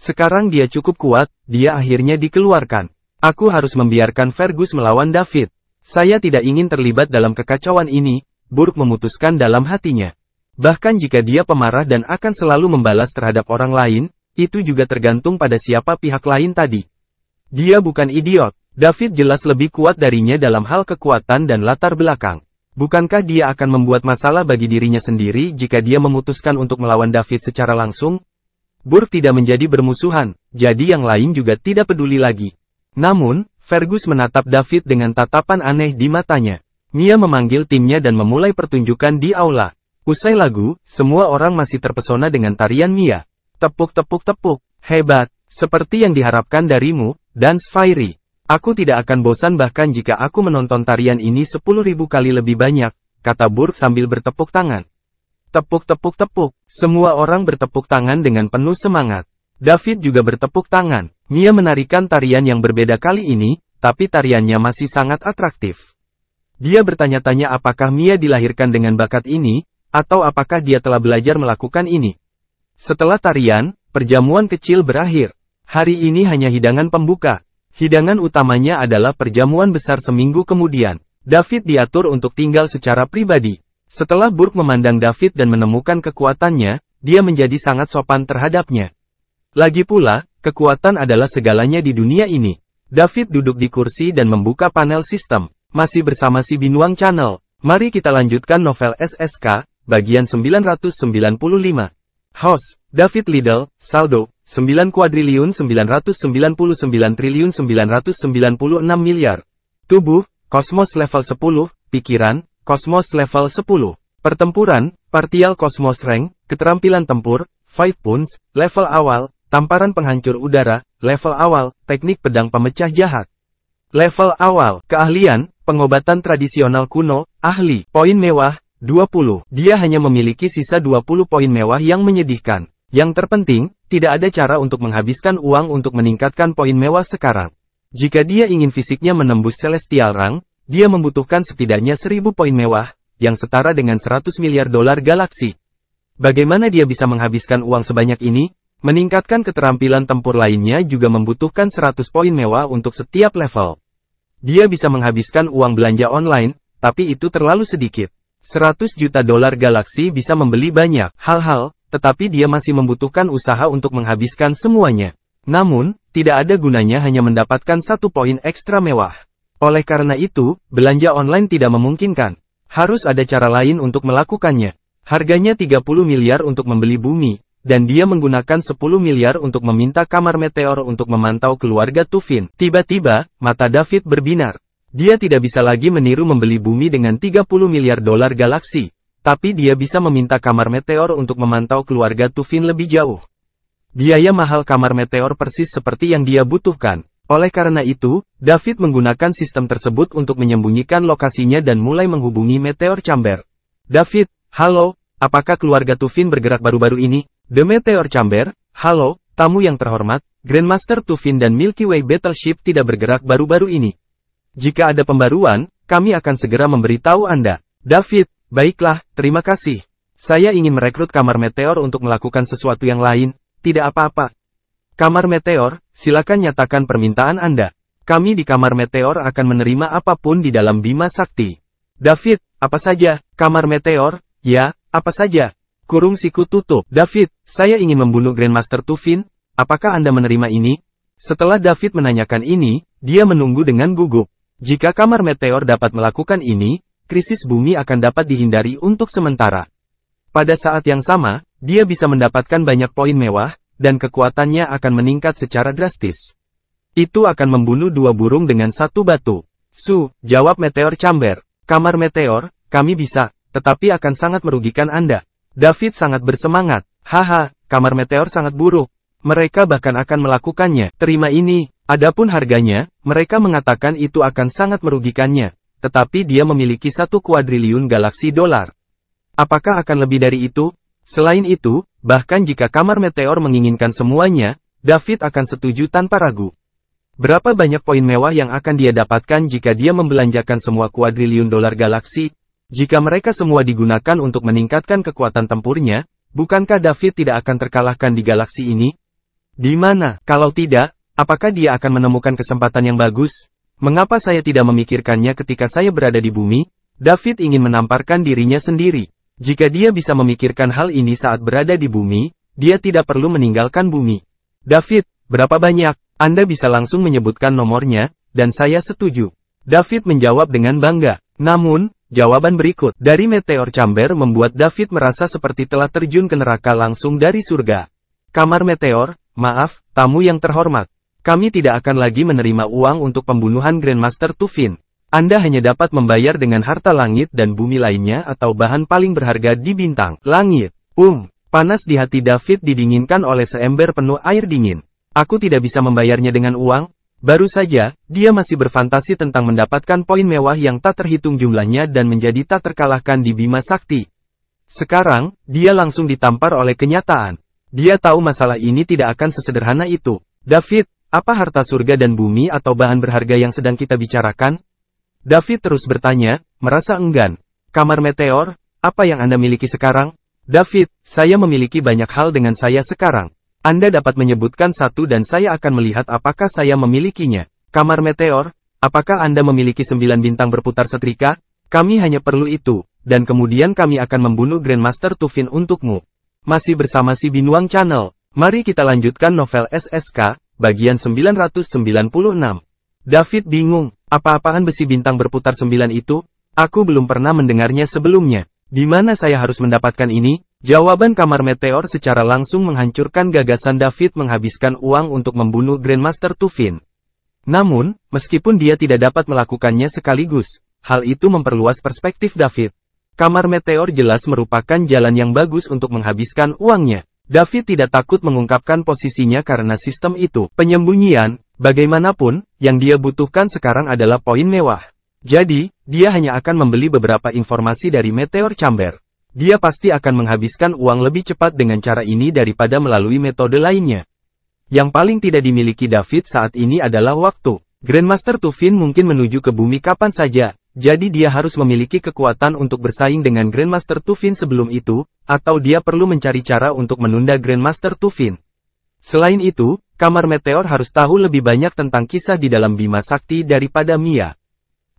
Sekarang dia cukup kuat, dia akhirnya dikeluarkan. Aku harus membiarkan Fergus melawan David. Saya tidak ingin terlibat dalam kekacauan ini, Burke memutuskan dalam hatinya. Bahkan jika dia pemarah dan akan selalu membalas terhadap orang lain, itu juga tergantung pada siapa pihak lain tadi. Dia bukan idiot. David jelas lebih kuat darinya dalam hal kekuatan dan latar belakang. Bukankah dia akan membuat masalah bagi dirinya sendiri jika dia memutuskan untuk melawan David secara langsung? Burke tidak menjadi bermusuhan, jadi yang lain juga tidak peduli lagi. Namun, Fergus menatap David dengan tatapan aneh di matanya. Mia memanggil timnya dan memulai pertunjukan di aula. Usai lagu, semua orang masih terpesona dengan tarian Mia. Tepuk-tepuk-tepuk, hebat, seperti yang diharapkan darimu, Dance Fairy. Aku tidak akan bosan bahkan jika aku menonton tarian ini 10.000 kali lebih banyak, kata Burke sambil bertepuk tangan. Tepuk-tepuk-tepuk, semua orang bertepuk tangan dengan penuh semangat. David juga bertepuk tangan. Mia menarikan tarian yang berbeda kali ini, tapi tariannya masih sangat atraktif. Dia bertanya-tanya apakah Mia dilahirkan dengan bakat ini, atau apakah dia telah belajar melakukan ini. Setelah tarian, perjamuan kecil berakhir. Hari ini hanya hidangan pembuka. Hidangan utamanya adalah perjamuan besar seminggu kemudian. David diatur untuk tinggal secara pribadi. Setelah Burke memandang David dan menemukan kekuatannya, dia menjadi sangat sopan terhadapnya. Lagi pula, kekuatan adalah segalanya di dunia ini. David duduk di kursi dan membuka panel sistem. Masih bersama si Binuang Channel. Mari kita lanjutkan novel SSK, bagian 995. Host, David Liddell, saldo, 9.999.996 miliar. Tubuh, Cosmos level 10, pikiran, Cosmos level 10. Pertempuran, Partial Cosmos Rank, keterampilan tempur, 5 points, level awal, tamparan penghancur udara, level awal, teknik pedang pemecah jahat. Level awal, keahlian, pengobatan tradisional kuno, ahli, poin mewah, 20. Dia hanya memiliki sisa 20 poin mewah yang menyedihkan. Yang terpenting, tidak ada cara untuk menghabiskan uang untuk meningkatkan poin mewah sekarang. Jika dia ingin fisiknya menembus Celestial Rank, dia membutuhkan setidaknya 1000 poin mewah, yang setara dengan 100 miliar dolar galaksi. Bagaimana dia bisa menghabiskan uang sebanyak ini? Meningkatkan keterampilan tempur lainnya juga membutuhkan 100 poin mewah untuk setiap level. Dia bisa menghabiskan uang belanja online, tapi itu terlalu sedikit. 100 juta dolar galaksi bisa membeli banyak hal-hal, tetapi dia masih membutuhkan usaha untuk menghabiskan semuanya. Namun, tidak ada gunanya hanya mendapatkan 1 poin ekstra mewah. Oleh karena itu, belanja online tidak memungkinkan. Harus ada cara lain untuk melakukannya. Harganya 30 miliar untuk membeli bumi, dan dia menggunakan 10 miliar untuk meminta kamar meteor untuk memantau keluarga Tufin. Tiba-tiba, mata David berbinar. Dia tidak bisa lagi meniru membeli bumi dengan 30 miliar dolar galaksi, tapi dia bisa meminta kamar meteor untuk memantau keluarga Tufin lebih jauh. Biaya mahal kamar meteor persis seperti yang dia butuhkan. Oleh karena itu, David menggunakan sistem tersebut untuk menyembunyikan lokasinya dan mulai menghubungi Meteor Chamber. David, halo, apakah keluarga Tufin bergerak baru-baru ini? The Meteor Chamber, halo, tamu yang terhormat, Grandmaster Tufin dan Milky Way Battleship tidak bergerak baru-baru ini. Jika ada pembaruan, kami akan segera memberitahu Anda. David, baiklah, terima kasih. Saya ingin merekrut kamar meteor untuk melakukan sesuatu yang lain, tidak apa-apa. Kamar Meteor, silakan nyatakan permintaan Anda. Kami di Kamar Meteor akan menerima apapun di dalam Bima Sakti. David, apa saja? Kamar Meteor, ya, apa saja? Kurung siku tutup. David, saya ingin membunuh Grandmaster Tufin. Apakah Anda menerima ini? Setelah David menanyakan ini, dia menunggu dengan gugup. Jika Kamar Meteor dapat melakukan ini, krisis bumi akan dapat dihindari untuk sementara. Pada saat yang sama, dia bisa mendapatkan banyak poin mewah, dan kekuatannya akan meningkat secara drastis. Itu akan membunuh 2 burung dengan 1 batu. Jawab Meteor Chamber. Kamar Meteor, kami bisa, tetapi akan sangat merugikan Anda. David sangat bersemangat. Haha, Kamar Meteor sangat buruk. Mereka bahkan akan melakukannya. Terima ini. Adapun harganya, mereka mengatakan itu akan sangat merugikannya. Tetapi dia memiliki 1 kuadriliun galaksi dolar. Apakah akan lebih dari itu? Selain itu, bahkan jika Kamar Meteor menginginkan semuanya, David akan setuju tanpa ragu. Berapa banyak poin mewah yang akan dia dapatkan jika dia membelanjakan semua kuadriliun dolar galaksi? Jika mereka semua digunakan untuk meningkatkan kekuatan tempurnya, bukankah David tidak akan terkalahkan di galaksi ini? Di mana? Kalau tidak, apakah dia akan menemukan kesempatan yang bagus? Mengapa saya tidak memikirkannya ketika saya berada di bumi? David ingin menamparkan dirinya sendiri. Jika dia bisa memikirkan hal ini saat berada di bumi, dia tidak perlu meninggalkan bumi. David, berapa banyak? Anda bisa langsung menyebutkan nomornya, dan saya setuju. David menjawab dengan bangga. Namun, jawaban berikut dari Meteor Chamber membuat David merasa seperti telah terjun ke neraka langsung dari surga. Kamar Meteor, maaf, tamu yang terhormat. Kami tidak akan lagi menerima uang untuk pembunuhan Grandmaster Tufin. Anda hanya dapat membayar dengan harta langit dan bumi lainnya atau bahan paling berharga di bintang langit. Panas di hati David didinginkan oleh seember penuh air dingin. Aku tidak bisa membayarnya dengan uang. Baru saja, dia masih berfantasi tentang mendapatkan poin mewah yang tak terhitung jumlahnya dan menjadi tak terkalahkan di Bima Sakti. Sekarang, dia langsung ditampar oleh kenyataan. Dia tahu masalah ini tidak akan sesederhana itu. David, apa harta surga dan bumi atau bahan berharga yang sedang kita bicarakan? David terus bertanya, merasa enggan. Kamar Meteor, apa yang Anda miliki sekarang? David, saya memiliki banyak hal dengan saya sekarang. Anda dapat menyebutkan satu dan saya akan melihat apakah saya memilikinya. Kamar Meteor, apakah Anda memiliki 9 bintang berputar setrika? Kami hanya perlu itu, dan kemudian kami akan membunuh Grandmaster Tufin untukmu. Masih bersama si Binuang Channel. Mari kita lanjutkan novel SSK, bagian 996. David bingung. Apa-apaan besi bintang berputar 9 itu? Aku belum pernah mendengarnya sebelumnya. Di mana saya harus mendapatkan ini? Jawaban Kamar Meteor secara langsung menghancurkan gagasan David menghabiskan uang untuk membunuh Grandmaster Tufin. Namun, meskipun dia tidak dapat melakukannya sekaligus, hal itu memperluas perspektif David. Kamar Meteor jelas merupakan jalan yang bagus untuk menghabiskan uangnya. David tidak takut mengungkapkan posisinya karena sistem itu. Penyembunyian, bagaimanapun, yang dia butuhkan sekarang adalah poin mewah. Jadi, dia hanya akan membeli beberapa informasi dari Meteor Chamber. Dia pasti akan menghabiskan uang lebih cepat dengan cara ini daripada melalui metode lainnya. Yang paling tidak dimiliki David saat ini adalah waktu. Grandmaster Tufin mungkin menuju ke bumi kapan saja, jadi dia harus memiliki kekuatan untuk bersaing dengan Grandmaster Tufin sebelum itu, atau dia perlu mencari cara untuk menunda Grandmaster Tufin. Selain itu, Kamar Meteor harus tahu lebih banyak tentang kisah di dalam Bima Sakti daripada Mia.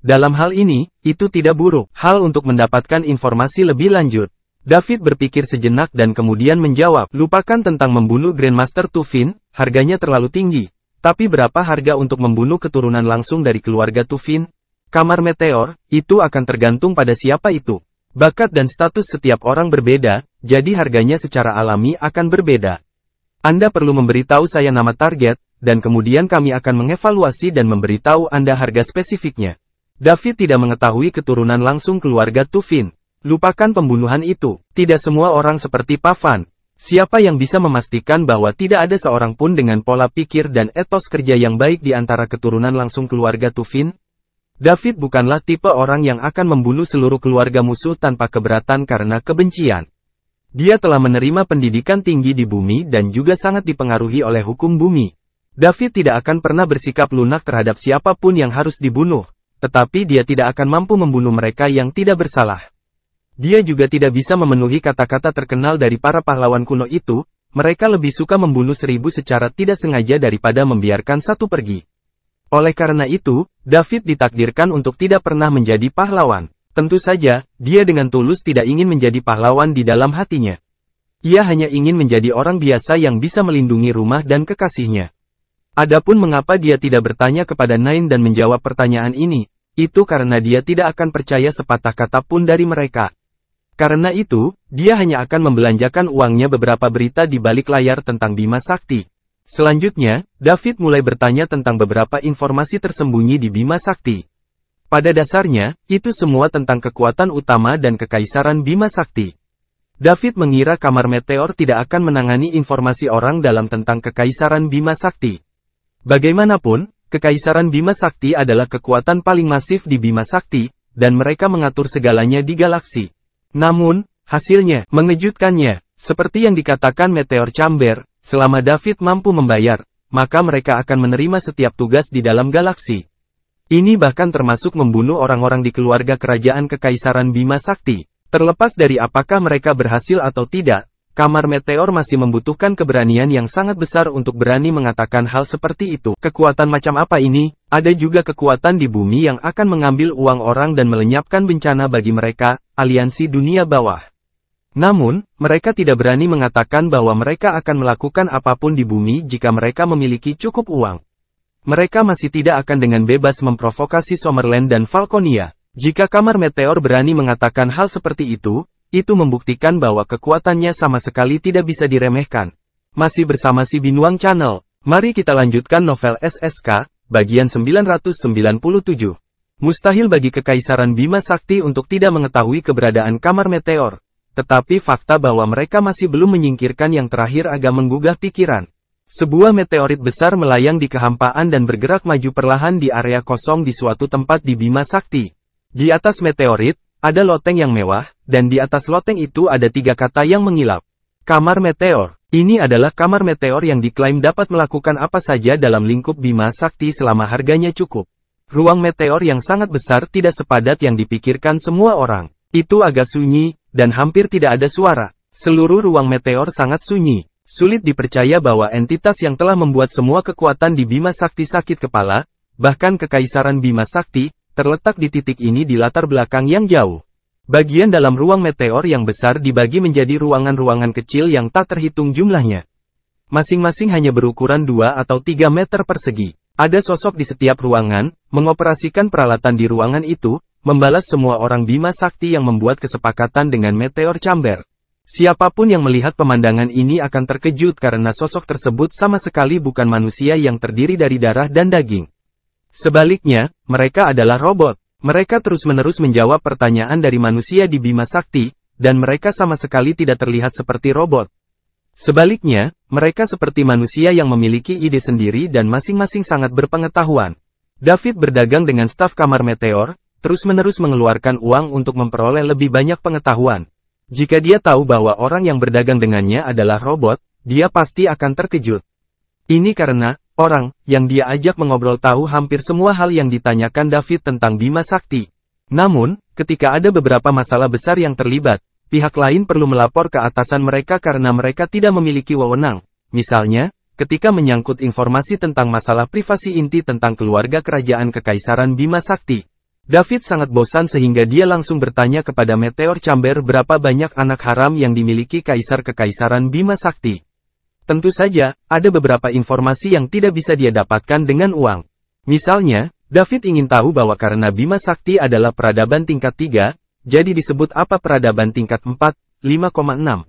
Dalam hal ini, itu tidak buruk hal untuk mendapatkan informasi lebih lanjut. David berpikir sejenak dan kemudian menjawab, lupakan tentang membunuh Grandmaster Tufin, harganya terlalu tinggi. Tapi berapa harga untuk membunuh keturunan langsung dari keluarga Tufin? Kamar Meteor, itu akan tergantung pada siapa itu. Bakat dan status setiap orang berbeda, jadi harganya secara alami akan berbeda. Anda perlu memberitahu saya nama target, dan kemudian kami akan mengevaluasi dan memberitahu Anda harga spesifiknya. David tidak mengetahui keturunan langsung keluarga Tufin. Lupakan pembunuhan itu. Tidak semua orang seperti Pavan. Siapa yang bisa memastikan bahwa tidak ada seorang pun dengan pola pikir dan etos kerja yang baik di antara keturunan langsung keluarga Tufin? David bukanlah tipe orang yang akan membunuh seluruh keluarga musuh tanpa keberatan karena kebencian. Dia telah menerima pendidikan tinggi di bumi dan juga sangat dipengaruhi oleh hukum bumi. David tidak akan pernah bersikap lunak terhadap siapapun yang harus dibunuh. Tetapi dia tidak akan mampu membunuh mereka yang tidak bersalah. Dia juga tidak bisa memenuhi kata-kata terkenal dari para pahlawan kuno itu, mereka lebih suka membunuh 1000 secara tidak sengaja daripada membiarkan satu pergi. Oleh karena itu, David ditakdirkan untuk tidak pernah menjadi pahlawan. Tentu saja, dia dengan tulus tidak ingin menjadi pahlawan di dalam hatinya. Ia hanya ingin menjadi orang biasa yang bisa melindungi rumah dan kekasihnya. Adapun mengapa dia tidak bertanya kepada Nain dan menjawab pertanyaan ini, itu karena dia tidak akan percaya sepatah kata pun dari mereka. Karena itu, dia hanya akan membelanjakan uangnya beberapa berita di balik layar tentang Bima Sakti. Selanjutnya, David mulai bertanya tentang beberapa informasi tersembunyi di Bima Sakti. Pada dasarnya, itu semua tentang kekuatan utama dan kekaisaran Bima Sakti. David mengira Kamar Meteor tidak akan menangani informasi orang dalam tentang kekaisaran Bima Sakti. Bagaimanapun, kekaisaran Bima Sakti adalah kekuatan paling masif di Bima Sakti, dan mereka mengatur segalanya di galaksi. Namun, hasilnya mengejutkannya. Seperti yang dikatakan Meteor Chamber, selama David mampu membayar, maka mereka akan menerima setiap tugas di dalam galaksi. Ini bahkan termasuk membunuh orang-orang di keluarga kerajaan kekaisaran Bima Sakti. Terlepas dari apakah mereka berhasil atau tidak, Kamar Meteor masih membutuhkan keberanian yang sangat besar untuk berani mengatakan hal seperti itu. Kekuatan macam apa ini? Ada juga kekuatan di bumi yang akan mengambil uang orang dan melenyapkan bencana bagi mereka, aliansi dunia bawah. Namun, mereka tidak berani mengatakan bahwa mereka akan melakukan apapun di bumi jika mereka memiliki cukup uang. Mereka masih tidak akan dengan bebas memprovokasi Summerland dan Falconia. Jika Kamar Meteor berani mengatakan hal seperti itu membuktikan bahwa kekuatannya sama sekali tidak bisa diremehkan. Masih bersama si Binuang Channel, mari kita lanjutkan novel SSK, bagian 997. Mustahil bagi Kekaisaran Bima Sakti untuk tidak mengetahui keberadaan Kamar Meteor. Tetapi fakta bahwa mereka masih belum menyingkirkan yang terakhir agak menggugah pikiran. Sebuah meteorit besar melayang di kehampaan dan bergerak maju perlahan di area kosong di suatu tempat di Bima Sakti. Di atas meteorit, ada loteng yang mewah, dan di atas loteng itu ada 3 kata yang mengilap. Kamar Meteor. Ini adalah kamar meteor yang diklaim dapat melakukan apa saja dalam lingkup Bima Sakti selama harganya cukup. Ruang meteor yang sangat besar tidak sepadat yang dipikirkan semua orang. Itu agak sunyi, dan hampir tidak ada suara. Seluruh ruang meteor sangat sunyi. Sulit dipercaya bahwa entitas yang telah membuat semua kekuatan di Bima Sakti sakit kepala, bahkan Kekaisaran Bima Sakti, terletak di titik ini di latar belakang yang jauh. Bagian dalam ruang meteor yang besar dibagi menjadi ruangan-ruangan kecil yang tak terhitung jumlahnya. Masing-masing hanya berukuran 2 atau 3 meter persegi. Ada sosok di setiap ruangan, mengoperasikan peralatan di ruangan itu, membalas semua orang Bima Sakti yang membuat kesepakatan dengan Meteor Chamber. Siapapun yang melihat pemandangan ini akan terkejut karena sosok tersebut sama sekali bukan manusia yang terdiri dari darah dan daging. Sebaliknya, mereka adalah robot. Mereka terus-menerus menjawab pertanyaan dari manusia di Bima Sakti, dan mereka sama sekali tidak terlihat seperti robot. Sebaliknya, mereka seperti manusia yang memiliki ide sendiri dan masing-masing sangat berpengetahuan. David berdagang dengan staf kamar Meteor, terus-menerus mengeluarkan uang untuk memperoleh lebih banyak pengetahuan. Jika dia tahu bahwa orang yang berdagang dengannya adalah robot, dia pasti akan terkejut. Ini karena, orang yang dia ajak mengobrol tahu hampir semua hal yang ditanyakan David tentang Bima Sakti. Namun, ketika ada beberapa masalah besar yang terlibat, pihak lain perlu melapor ke atasan mereka karena mereka tidak memiliki wewenang. Misalnya, ketika menyangkut informasi tentang masalah privasi inti tentang keluarga kerajaan Kekaisaran Bima Sakti. David sangat bosan sehingga dia langsung bertanya kepada Meteor Chamber berapa banyak anak haram yang dimiliki Kaisar Kekaisaran Bima Sakti. Tentu saja, ada beberapa informasi yang tidak bisa dia dapatkan dengan uang. Misalnya, David ingin tahu bahwa karena Bima Sakti adalah peradaban tingkat 3, jadi disebut apa peradaban tingkat 4, 5,6.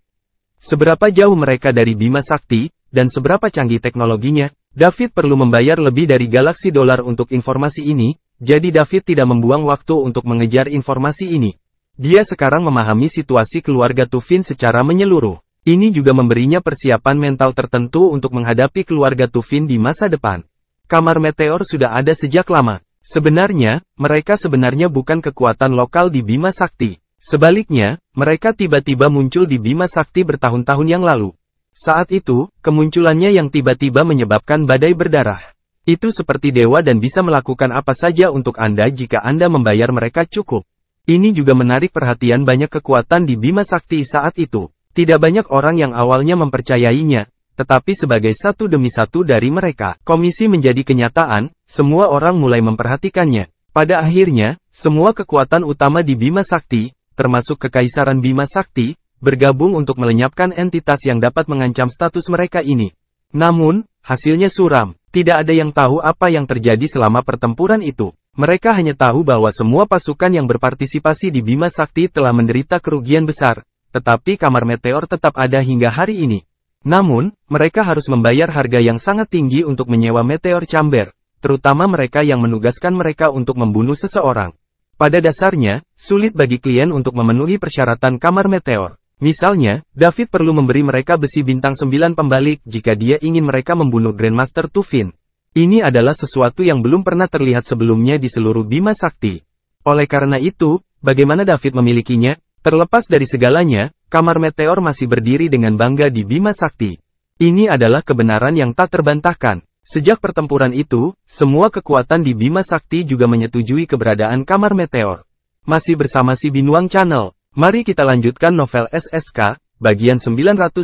Seberapa jauh mereka dari Bima Sakti, dan seberapa canggih teknologinya, David perlu membayar lebih dari galaksi dolar untuk informasi ini, jadi David tidak membuang waktu untuk mengejar informasi ini. Dia sekarang memahami situasi keluarga Tufin secara menyeluruh. Ini juga memberinya persiapan mental tertentu untuk menghadapi keluarga Tufin di masa depan. Kamar Meteor sudah ada sejak lama. Sebenarnya, mereka sebenarnya bukan kekuatan lokal di Bima Sakti. Sebaliknya, mereka tiba-tiba muncul di Bima Sakti bertahun-tahun yang lalu. Saat itu, kemunculannya yang tiba-tiba menyebabkan badai berdarah. Itu seperti dewa dan bisa melakukan apa saja untuk Anda jika Anda membayar mereka cukup. Ini juga menarik perhatian banyak kekuatan di Bima Sakti saat itu. Tidak banyak orang yang awalnya mempercayainya, tetapi sebagai satu demi satu dari mereka, komisi menjadi kenyataan, semua orang mulai memperhatikannya. Pada akhirnya, semua kekuatan utama di Bima Sakti, termasuk Kekaisaran Bima Sakti, bergabung untuk melenyapkan entitas yang dapat mengancam status mereka ini. Namun, hasilnya suram. Tidak ada yang tahu apa yang terjadi selama pertempuran itu. Mereka hanya tahu bahwa semua pasukan yang berpartisipasi di Bima Sakti telah menderita kerugian besar, tetapi kamar Meteor tetap ada hingga hari ini. Namun, mereka harus membayar harga yang sangat tinggi untuk menyewa Meteor Chamber, terutama mereka yang menugaskan mereka untuk membunuh seseorang. Pada dasarnya, sulit bagi klien untuk memenuhi persyaratan kamar Meteor. Misalnya, David perlu memberi mereka besi bintang 9 pembalik jika dia ingin mereka membunuh Grandmaster Tufin. Ini adalah sesuatu yang belum pernah terlihat sebelumnya di seluruh Bima Sakti. Oleh karena itu, bagaimana David memilikinya? Terlepas dari segalanya, kamar Meteor masih berdiri dengan bangga di Bima Sakti. Ini adalah kebenaran yang tak terbantahkan. Sejak pertempuran itu, semua kekuatan di Bima Sakti juga menyetujui keberadaan kamar Meteor. Masih bersama si Binuang Channel. Mari kita lanjutkan novel SSK, bagian 998.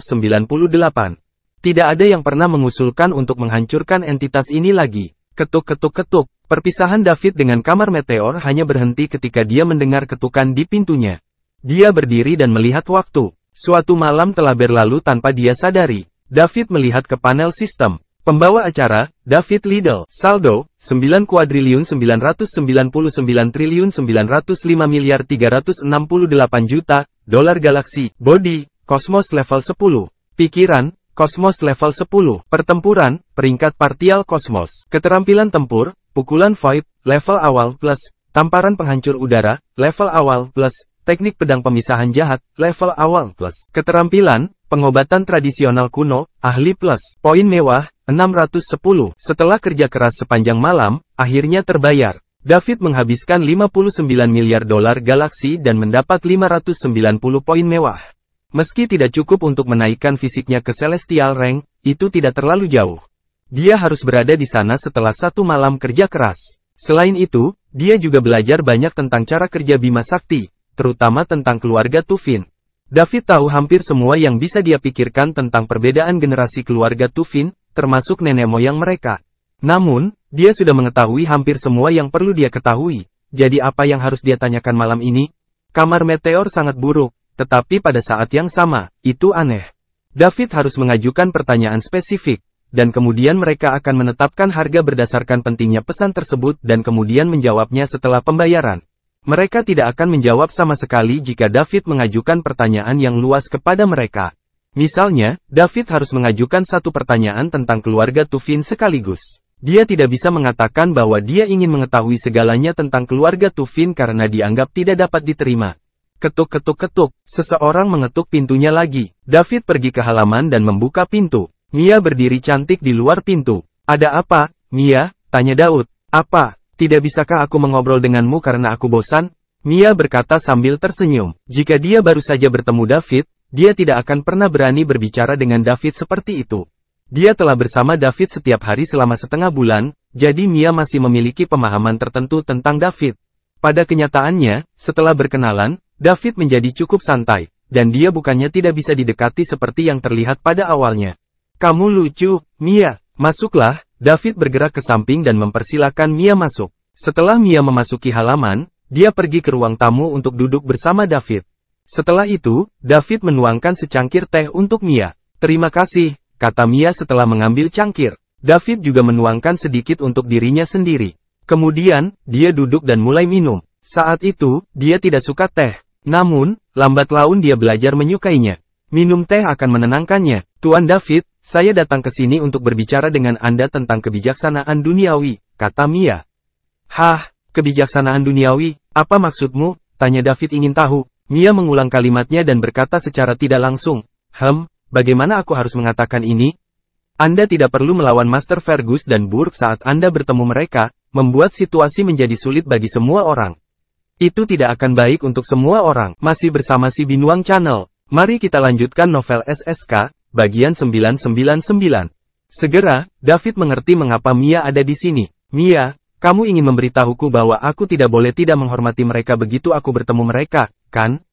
Tidak ada yang pernah mengusulkan untuk menghancurkan entitas ini lagi. Ketuk-ketuk-ketuk. Perpisahan David dengan kamar Meteor hanya berhenti ketika dia mendengar ketukan di pintunya. Dia berdiri dan melihat waktu. Suatu malam telah berlalu tanpa dia sadari. David melihat ke panel sistem. Pembawa acara, David Liddell. Saldo, 9,999,905,368 juta, galaksi. Body, Kosmos level 10. Pikiran, Kosmos level 10. Pertempuran, peringkat partial Kosmos. Keterampilan tempur, pukulan void, level awal plus. Tamparan penghancur udara, level awal plus. Teknik pedang pemisahan jahat, level awal plus. Keterampilan, pengobatan tradisional kuno, ahli plus. Poin mewah, 610. Setelah kerja keras sepanjang malam, akhirnya terbayar. David menghabiskan 59 miliar dolar galaksi dan mendapat 590 poin mewah. Meski tidak cukup untuk menaikkan fisiknya ke Celestial Rank, itu tidak terlalu jauh. Dia harus berada di sana setelah satu malam kerja keras. Selain itu, dia juga belajar banyak tentang cara kerja Bima Sakti, terutama tentang keluarga Tufin. David tahu hampir semua yang bisa dia pikirkan tentang perbedaan generasi keluarga Tufin, termasuk nenek moyang mereka. Namun, dia sudah mengetahui hampir semua yang perlu dia ketahui. Jadi apa yang harus dia tanyakan malam ini? Kamar Meteor sangat buruk, tetapi pada saat yang sama, itu aneh. David harus mengajukan pertanyaan spesifik, dan kemudian mereka akan menetapkan harga berdasarkan pentingnya pesan tersebut dan kemudian menjawabnya setelah pembayaran. Mereka tidak akan menjawab sama sekali jika David mengajukan pertanyaan yang luas kepada mereka. Misalnya, David harus mengajukan satu pertanyaan tentang keluarga Tufin sekaligus. Dia tidak bisa mengatakan bahwa dia ingin mengetahui segalanya tentang keluarga Tufin karena dianggap tidak dapat diterima. Ketuk ketuk ketuk, seseorang mengetuk pintunya lagi. David pergi ke halaman dan membuka pintu. Mia berdiri cantik di luar pintu. Ada apa, Mia? Tanya Daud. Apa? Tidak bisakah aku mengobrol denganmu karena aku bosan? Mia berkata sambil tersenyum. Jika dia baru saja bertemu David, dia tidak akan pernah berani berbicara dengan David seperti itu. Dia telah bersama David setiap hari selama setengah bulan, jadi Mia masih memiliki pemahaman tertentu tentang David. Pada kenyataannya, setelah berkenalan, David menjadi cukup santai, dan dia bukannya tidak bisa didekati seperti yang terlihat pada awalnya. Kamu lucu, Mia. Masuklah. David bergerak ke samping dan mempersilakan Mia masuk. Setelah Mia memasuki halaman, dia pergi ke ruang tamu untuk duduk bersama David. Setelah itu, David menuangkan secangkir teh untuk Mia. Terima kasih, kata Mia setelah mengambil cangkir. David juga menuangkan sedikit untuk dirinya sendiri. Kemudian, dia duduk dan mulai minum. Saat itu, dia tidak suka teh. Namun, lambat laun dia belajar menyukainya. Minum teh akan menenangkannya. Tuan David, saya datang ke sini untuk berbicara dengan Anda tentang kebijaksanaan duniawi, kata Mia. Hah, kebijaksanaan duniawi, apa maksudmu? Tanya David ingin tahu. Mia mengulang kalimatnya dan berkata secara tidak langsung. Bagaimana aku harus mengatakan ini? Anda tidak perlu melawan Master Fergus dan Burke saat Anda bertemu mereka, membuat situasi menjadi sulit bagi semua orang. Itu tidak akan baik untuk semua orang. Masih bersama si Binuang Channel. Mari kita lanjutkan novel SSK. Bagian 999. Segera, David mengerti mengapa Mia ada di sini. Mia, kamu ingin memberitahuku bahwa aku tidak boleh tidak menghormati mereka begitu aku bertemu mereka, kan?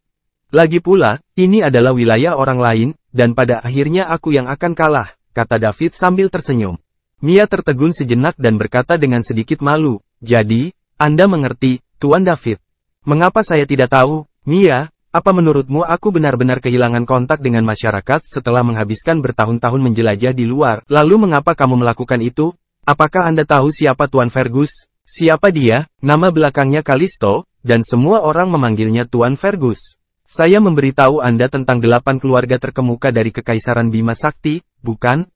Lagi pula, ini adalah wilayah orang lain, dan pada akhirnya aku yang akan kalah, kata David sambil tersenyum. Mia tertegun sejenak dan berkata dengan sedikit malu, jadi, Anda mengerti, Tuan David. Mengapa saya tidak tahu, Mia? Apa menurutmu aku benar-benar kehilangan kontak dengan masyarakat setelah menghabiskan bertahun-tahun menjelajah di luar? Lalu mengapa kamu melakukan itu? Apakah Anda tahu siapa Tuan Fergus? Siapa dia? Nama belakangnya Kalisto, dan semua orang memanggilnya Tuan Fergus. Saya memberitahu Anda tentang 8 keluarga terkemuka dari Kekaisaran Bima Sakti, bukan?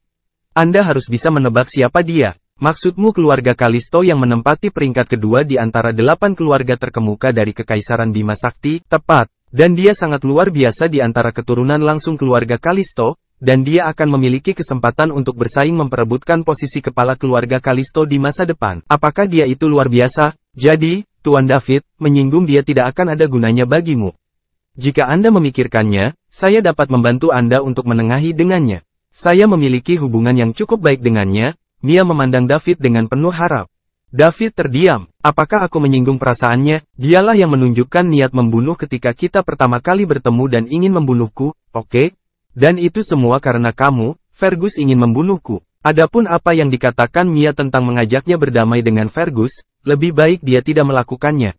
Anda harus bisa menebak siapa dia. Maksudmu keluarga Kalisto yang menempati peringkat kedua di antara 8 keluarga terkemuka dari Kekaisaran Bima Sakti? Tepat. Dan dia sangat luar biasa di antara keturunan langsung keluarga Kalisto, dan dia akan memiliki kesempatan untuk bersaing memperebutkan posisi kepala keluarga Kalisto di masa depan. Apakah dia itu luar biasa? Jadi, Tuan David, menyinggung dia tidak akan ada gunanya bagimu. Jika Anda memikirkannya, saya dapat membantu Anda untuk menengahi dengannya. Saya memiliki hubungan yang cukup baik dengannya. Mia memandang David dengan penuh harap. David terdiam. Apakah aku menyinggung perasaannya? Dialah yang menunjukkan niat membunuh ketika kita pertama kali bertemu dan ingin membunuhku, oke? Dan itu semua karena kamu, Fergus ingin membunuhku. Adapun apa yang dikatakan Mia tentang mengajaknya berdamai dengan Fergus, lebih baik dia tidak melakukannya.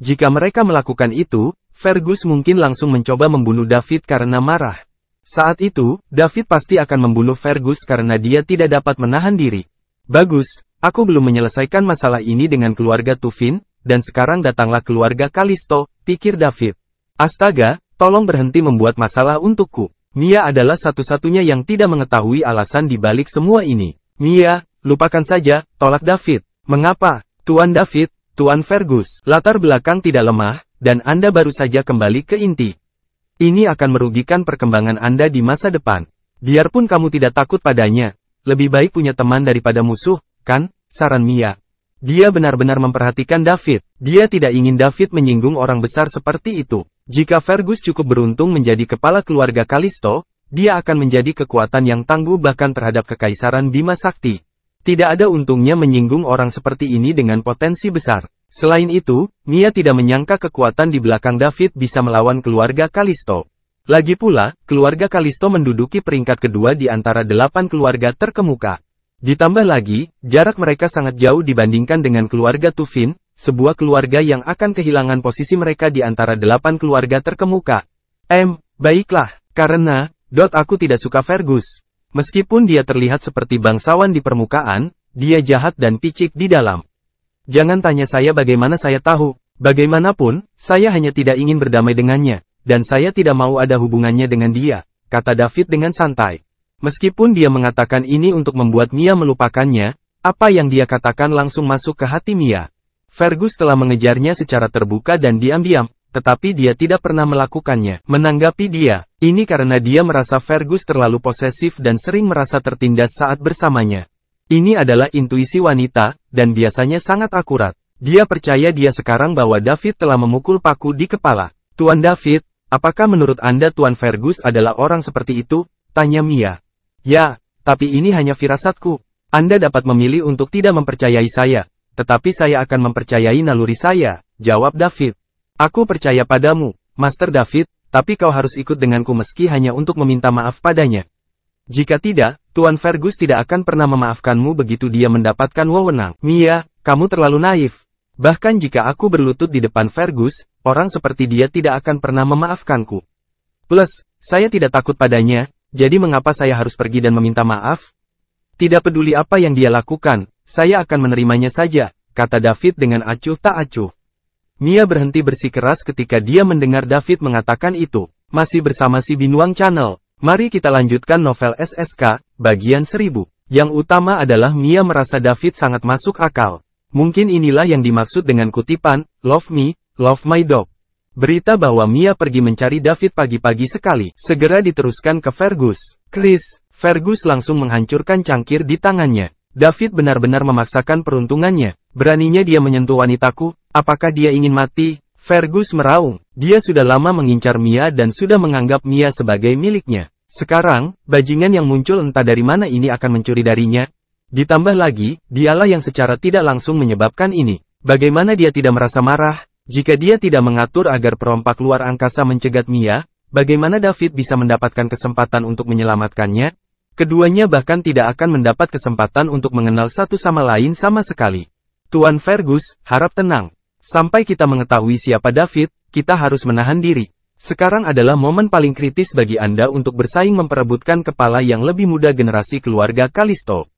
Jika mereka melakukan itu, Fergus mungkin langsung mencoba membunuh David karena marah. Saat itu, David pasti akan membunuh Fergus karena dia tidak dapat menahan diri. Bagus. Aku belum menyelesaikan masalah ini dengan keluarga Tufin, dan sekarang datanglah keluarga Kalisto, pikir David. Astaga, tolong berhenti membuat masalah untukku. Mia adalah satu-satunya yang tidak mengetahui alasan di balik semua ini. Mia, lupakan saja, tolak David. Mengapa? Tuan David, Tuan Fergus. Latar belakang tidak lemah, dan Anda baru saja kembali ke inti. Ini akan merugikan perkembangan Anda di masa depan. Biarpun kamu tidak takut padanya, lebih baik punya teman daripada musuh. Kan, saran Mia. Dia benar-benar memperhatikan David. Dia tidak ingin David menyinggung orang besar seperti itu. Jika Fergus cukup beruntung menjadi kepala keluarga Kalisto, dia akan menjadi kekuatan yang tangguh bahkan terhadap Kekaisaran Bima Sakti. Tidak ada untungnya menyinggung orang seperti ini dengan potensi besar. Selain itu, Mia tidak menyangka kekuatan di belakang David bisa melawan keluarga Kalisto. Lagi pula, keluarga Kalisto menduduki peringkat kedua di antara 8 keluarga terkemuka. Ditambah lagi, jarak mereka sangat jauh dibandingkan dengan keluarga Tufin, sebuah keluarga yang akan kehilangan posisi mereka di antara 8 keluarga terkemuka. Baiklah, karena, aku tidak suka Fergus. Meskipun dia terlihat seperti bangsawan di permukaan, dia jahat dan picik di dalam. Jangan tanya saya bagaimana saya tahu. Bagaimanapun, saya hanya tidak ingin berdamai dengannya, dan saya tidak mau ada hubungannya dengan dia, kata David dengan santai. Meskipun dia mengatakan ini untuk membuat Mia melupakannya, apa yang dia katakan langsung masuk ke hati Mia. Fergus telah mengejarnya secara terbuka dan diam-diam, tetapi dia tidak pernah melakukannya. Menanggapi dia, ini karena dia merasa Fergus terlalu posesif dan sering merasa tertindas saat bersamanya. Ini adalah intuisi wanita, dan biasanya sangat akurat. Dia percaya dia sekarang bahwa David telah memukul paku di kepala. Tuan David, apakah menurut Anda Tuan Fergus adalah orang seperti itu? Tanya Mia. Ya, tapi ini hanya firasatku. Anda dapat memilih untuk tidak mempercayai saya. Tetapi saya akan mempercayai naluri saya, jawab David. Aku percaya padamu, Master David, tapi kau harus ikut denganku meski hanya untuk meminta maaf padanya. Jika tidak, Tuan Fergus tidak akan pernah memaafkanmu begitu dia mendapatkan wewenang. Mia, kamu terlalu naif. Bahkan jika aku berlutut di depan Fergus, orang seperti dia tidak akan pernah memaafkanku. Plus, saya tidak takut padanya, jadi mengapa saya harus pergi dan meminta maaf? Tidak peduli apa yang dia lakukan, saya akan menerimanya saja, kata David dengan acuh tak acuh. Mia berhenti bersikeras ketika dia mendengar David mengatakan itu. Masih bersama si Binuang Channel, mari kita lanjutkan novel SSK, bagian 1000. Yang utama adalah Mia merasa David sangat masuk akal. Mungkin inilah yang dimaksud dengan kutipan, Love me, love my dog. Berita bahwa Mia pergi mencari David pagi-pagi sekali, segera diteruskan ke Fergus. Chris, Fergus langsung menghancurkan cangkir di tangannya. David benar-benar memaksakan peruntungannya. Beraninya dia menyentuh wanitaku, apakah dia ingin mati? Fergus meraung. Dia sudah lama mengincar Mia dan sudah menganggap Mia sebagai miliknya. Sekarang, bajingan yang muncul entah dari mana ini akan mencuri darinya. Ditambah lagi, dialah yang secara tidak langsung menyebabkan ini. Bagaimana dia tidak merasa marah? Jika dia tidak mengatur agar perompak luar angkasa mencegat Mia, bagaimana David bisa mendapatkan kesempatan untuk menyelamatkannya? Keduanya bahkan tidak akan mendapat kesempatan untuk mengenal satu sama lain sama sekali. Tuan Fergus, harap tenang. Sampai kita mengetahui siapa David, kita harus menahan diri. Sekarang adalah momen paling kritis bagi Anda untuk bersaing memperebutkan kepala yang lebih muda generasi keluarga Kalisto.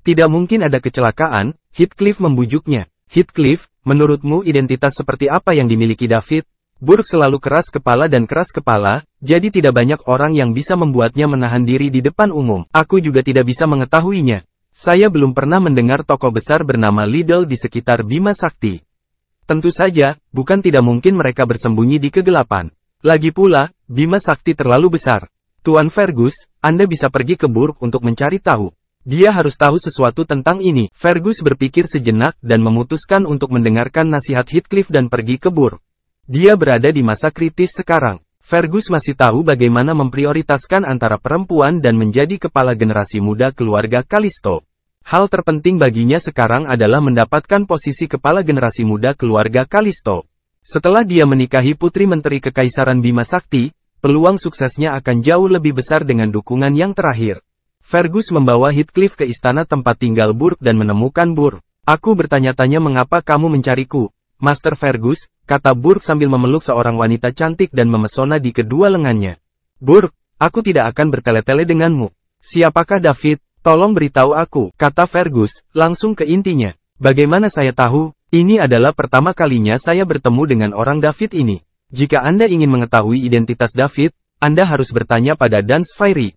Tidak mungkin ada kecelakaan, Heathcliff membujuknya. Heathcliff, menurutmu identitas seperti apa yang dimiliki David? Burke selalu keras kepala dan keras kepala, jadi tidak banyak orang yang bisa membuatnya menahan diri di depan umum. Aku juga tidak bisa mengetahuinya. Saya belum pernah mendengar tokoh besar bernama Liddell di sekitar Bima Sakti. Tentu saja, bukan tidak mungkin mereka bersembunyi di kegelapan. Lagi pula, Bima Sakti terlalu besar. Tuan Fergus, Anda bisa pergi ke Burke untuk mencari tahu. Dia harus tahu sesuatu tentang ini. Fergus berpikir sejenak dan memutuskan untuk mendengarkan nasihat Heathcliff dan pergi ke Burke. Dia berada di masa kritis sekarang. Fergus masih tahu bagaimana memprioritaskan antara perempuan dan menjadi kepala generasi muda keluarga Kalisto. Hal terpenting baginya sekarang adalah mendapatkan posisi kepala generasi muda keluarga Kalisto. Setelah dia menikahi Putri Menteri Kekaisaran Bima Sakti, peluang suksesnya akan jauh lebih besar dengan dukungan yang terakhir. Fergus membawa Heathcliff ke istana tempat tinggal Burke dan menemukan Burke. Aku bertanya-tanya mengapa kamu mencariku, Master Fergus, kata Burke sambil memeluk seorang wanita cantik dan memesona di kedua lengannya. Burke, aku tidak akan bertele-tele denganmu. Siapakah David? Tolong beritahu aku, kata Fergus, langsung ke intinya. Bagaimana saya tahu? Ini adalah pertama kalinya saya bertemu dengan orang David ini. Jika Anda ingin mengetahui identitas David, Anda harus bertanya pada Dance Fairy.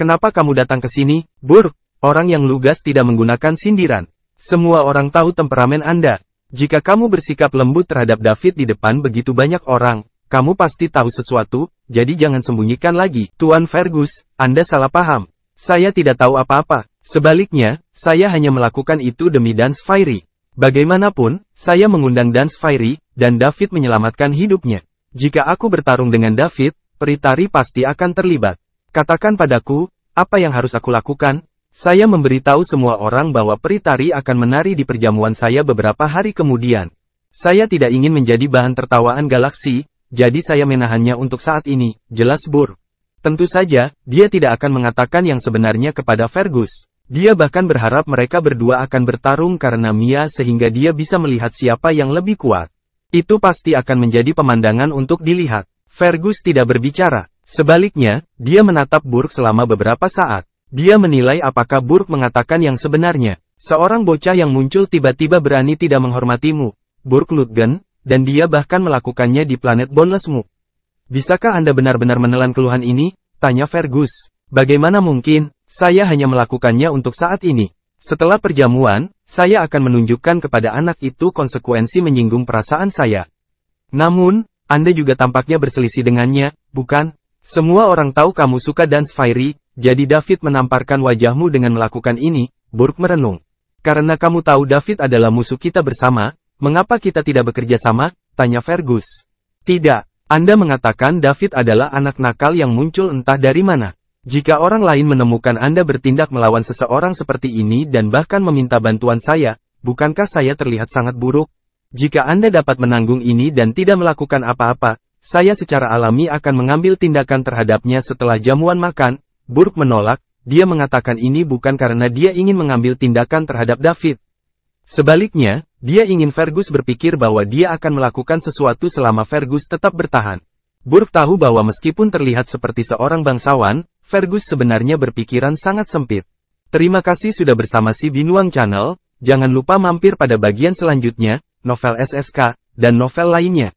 Kenapa kamu datang ke sini, Burke? Orang yang lugas tidak menggunakan sindiran. Semua orang tahu temperamen Anda. Jika kamu bersikap lembut terhadap David di depan begitu banyak orang, kamu pasti tahu sesuatu, jadi jangan sembunyikan lagi. Tuan Fergus, Anda salah paham. Saya tidak tahu apa-apa. Sebaliknya, saya hanya melakukan itu demi Dance Fairy. Bagaimanapun, saya mengundang Dance Fairy, dan David menyelamatkan hidupnya. Jika aku bertarung dengan David, Peritari pasti akan terlibat. Katakan padaku, apa yang harus aku lakukan? Saya memberitahu semua orang bahwa Peritari akan menari di perjamuan saya beberapa hari kemudian. Saya tidak ingin menjadi bahan tertawaan galaksi, jadi saya menahannya untuk saat ini, jelas Burke. Tentu saja, dia tidak akan mengatakan yang sebenarnya kepada Fergus. Dia bahkan berharap mereka berdua akan bertarung karena Mia sehingga dia bisa melihat siapa yang lebih kuat. Itu pasti akan menjadi pemandangan untuk dilihat. Fergus tidak berbicara. Sebaliknya, dia menatap Burke selama beberapa saat. Dia menilai apakah Burke mengatakan yang sebenarnya. Seorang bocah yang muncul tiba-tiba berani tidak menghormatimu. Burke Ludgen, dan dia bahkan melakukannya di planet Bonelessmu. Bisakah Anda benar-benar menelan keluhan ini? Tanya Fergus. Bagaimana mungkin, saya hanya melakukannya untuk saat ini. Setelah perjamuan, saya akan menunjukkan kepada anak itu konsekuensi menyinggung perasaan saya. Namun, Anda juga tampaknya berselisih dengannya, bukan? Semua orang tahu kamu suka dance fairy, jadi David menamparkan wajahmu dengan melakukan ini, Burke merenung. Karena kamu tahu David adalah musuh kita bersama, mengapa kita tidak bekerja sama? Tanya Fergus. Tidak, Anda mengatakan David adalah anak nakal yang muncul entah dari mana. Jika orang lain menemukan Anda bertindak melawan seseorang seperti ini dan bahkan meminta bantuan saya, bukankah saya terlihat sangat buruk? Jika Anda dapat menanggung ini dan tidak melakukan apa-apa, saya secara alami akan mengambil tindakan terhadapnya setelah jamuan makan. Burke menolak, dia mengatakan ini bukan karena dia ingin mengambil tindakan terhadap David. Sebaliknya, dia ingin Fergus berpikir bahwa dia akan melakukan sesuatu selama Fergus tetap bertahan. Burke tahu bahwa meskipun terlihat seperti seorang bangsawan, Fergus sebenarnya berpikiran sangat sempit. Terima kasih sudah bersama si Binuang Channel, jangan lupa mampir pada bagian selanjutnya, novel SSK, dan novel lainnya.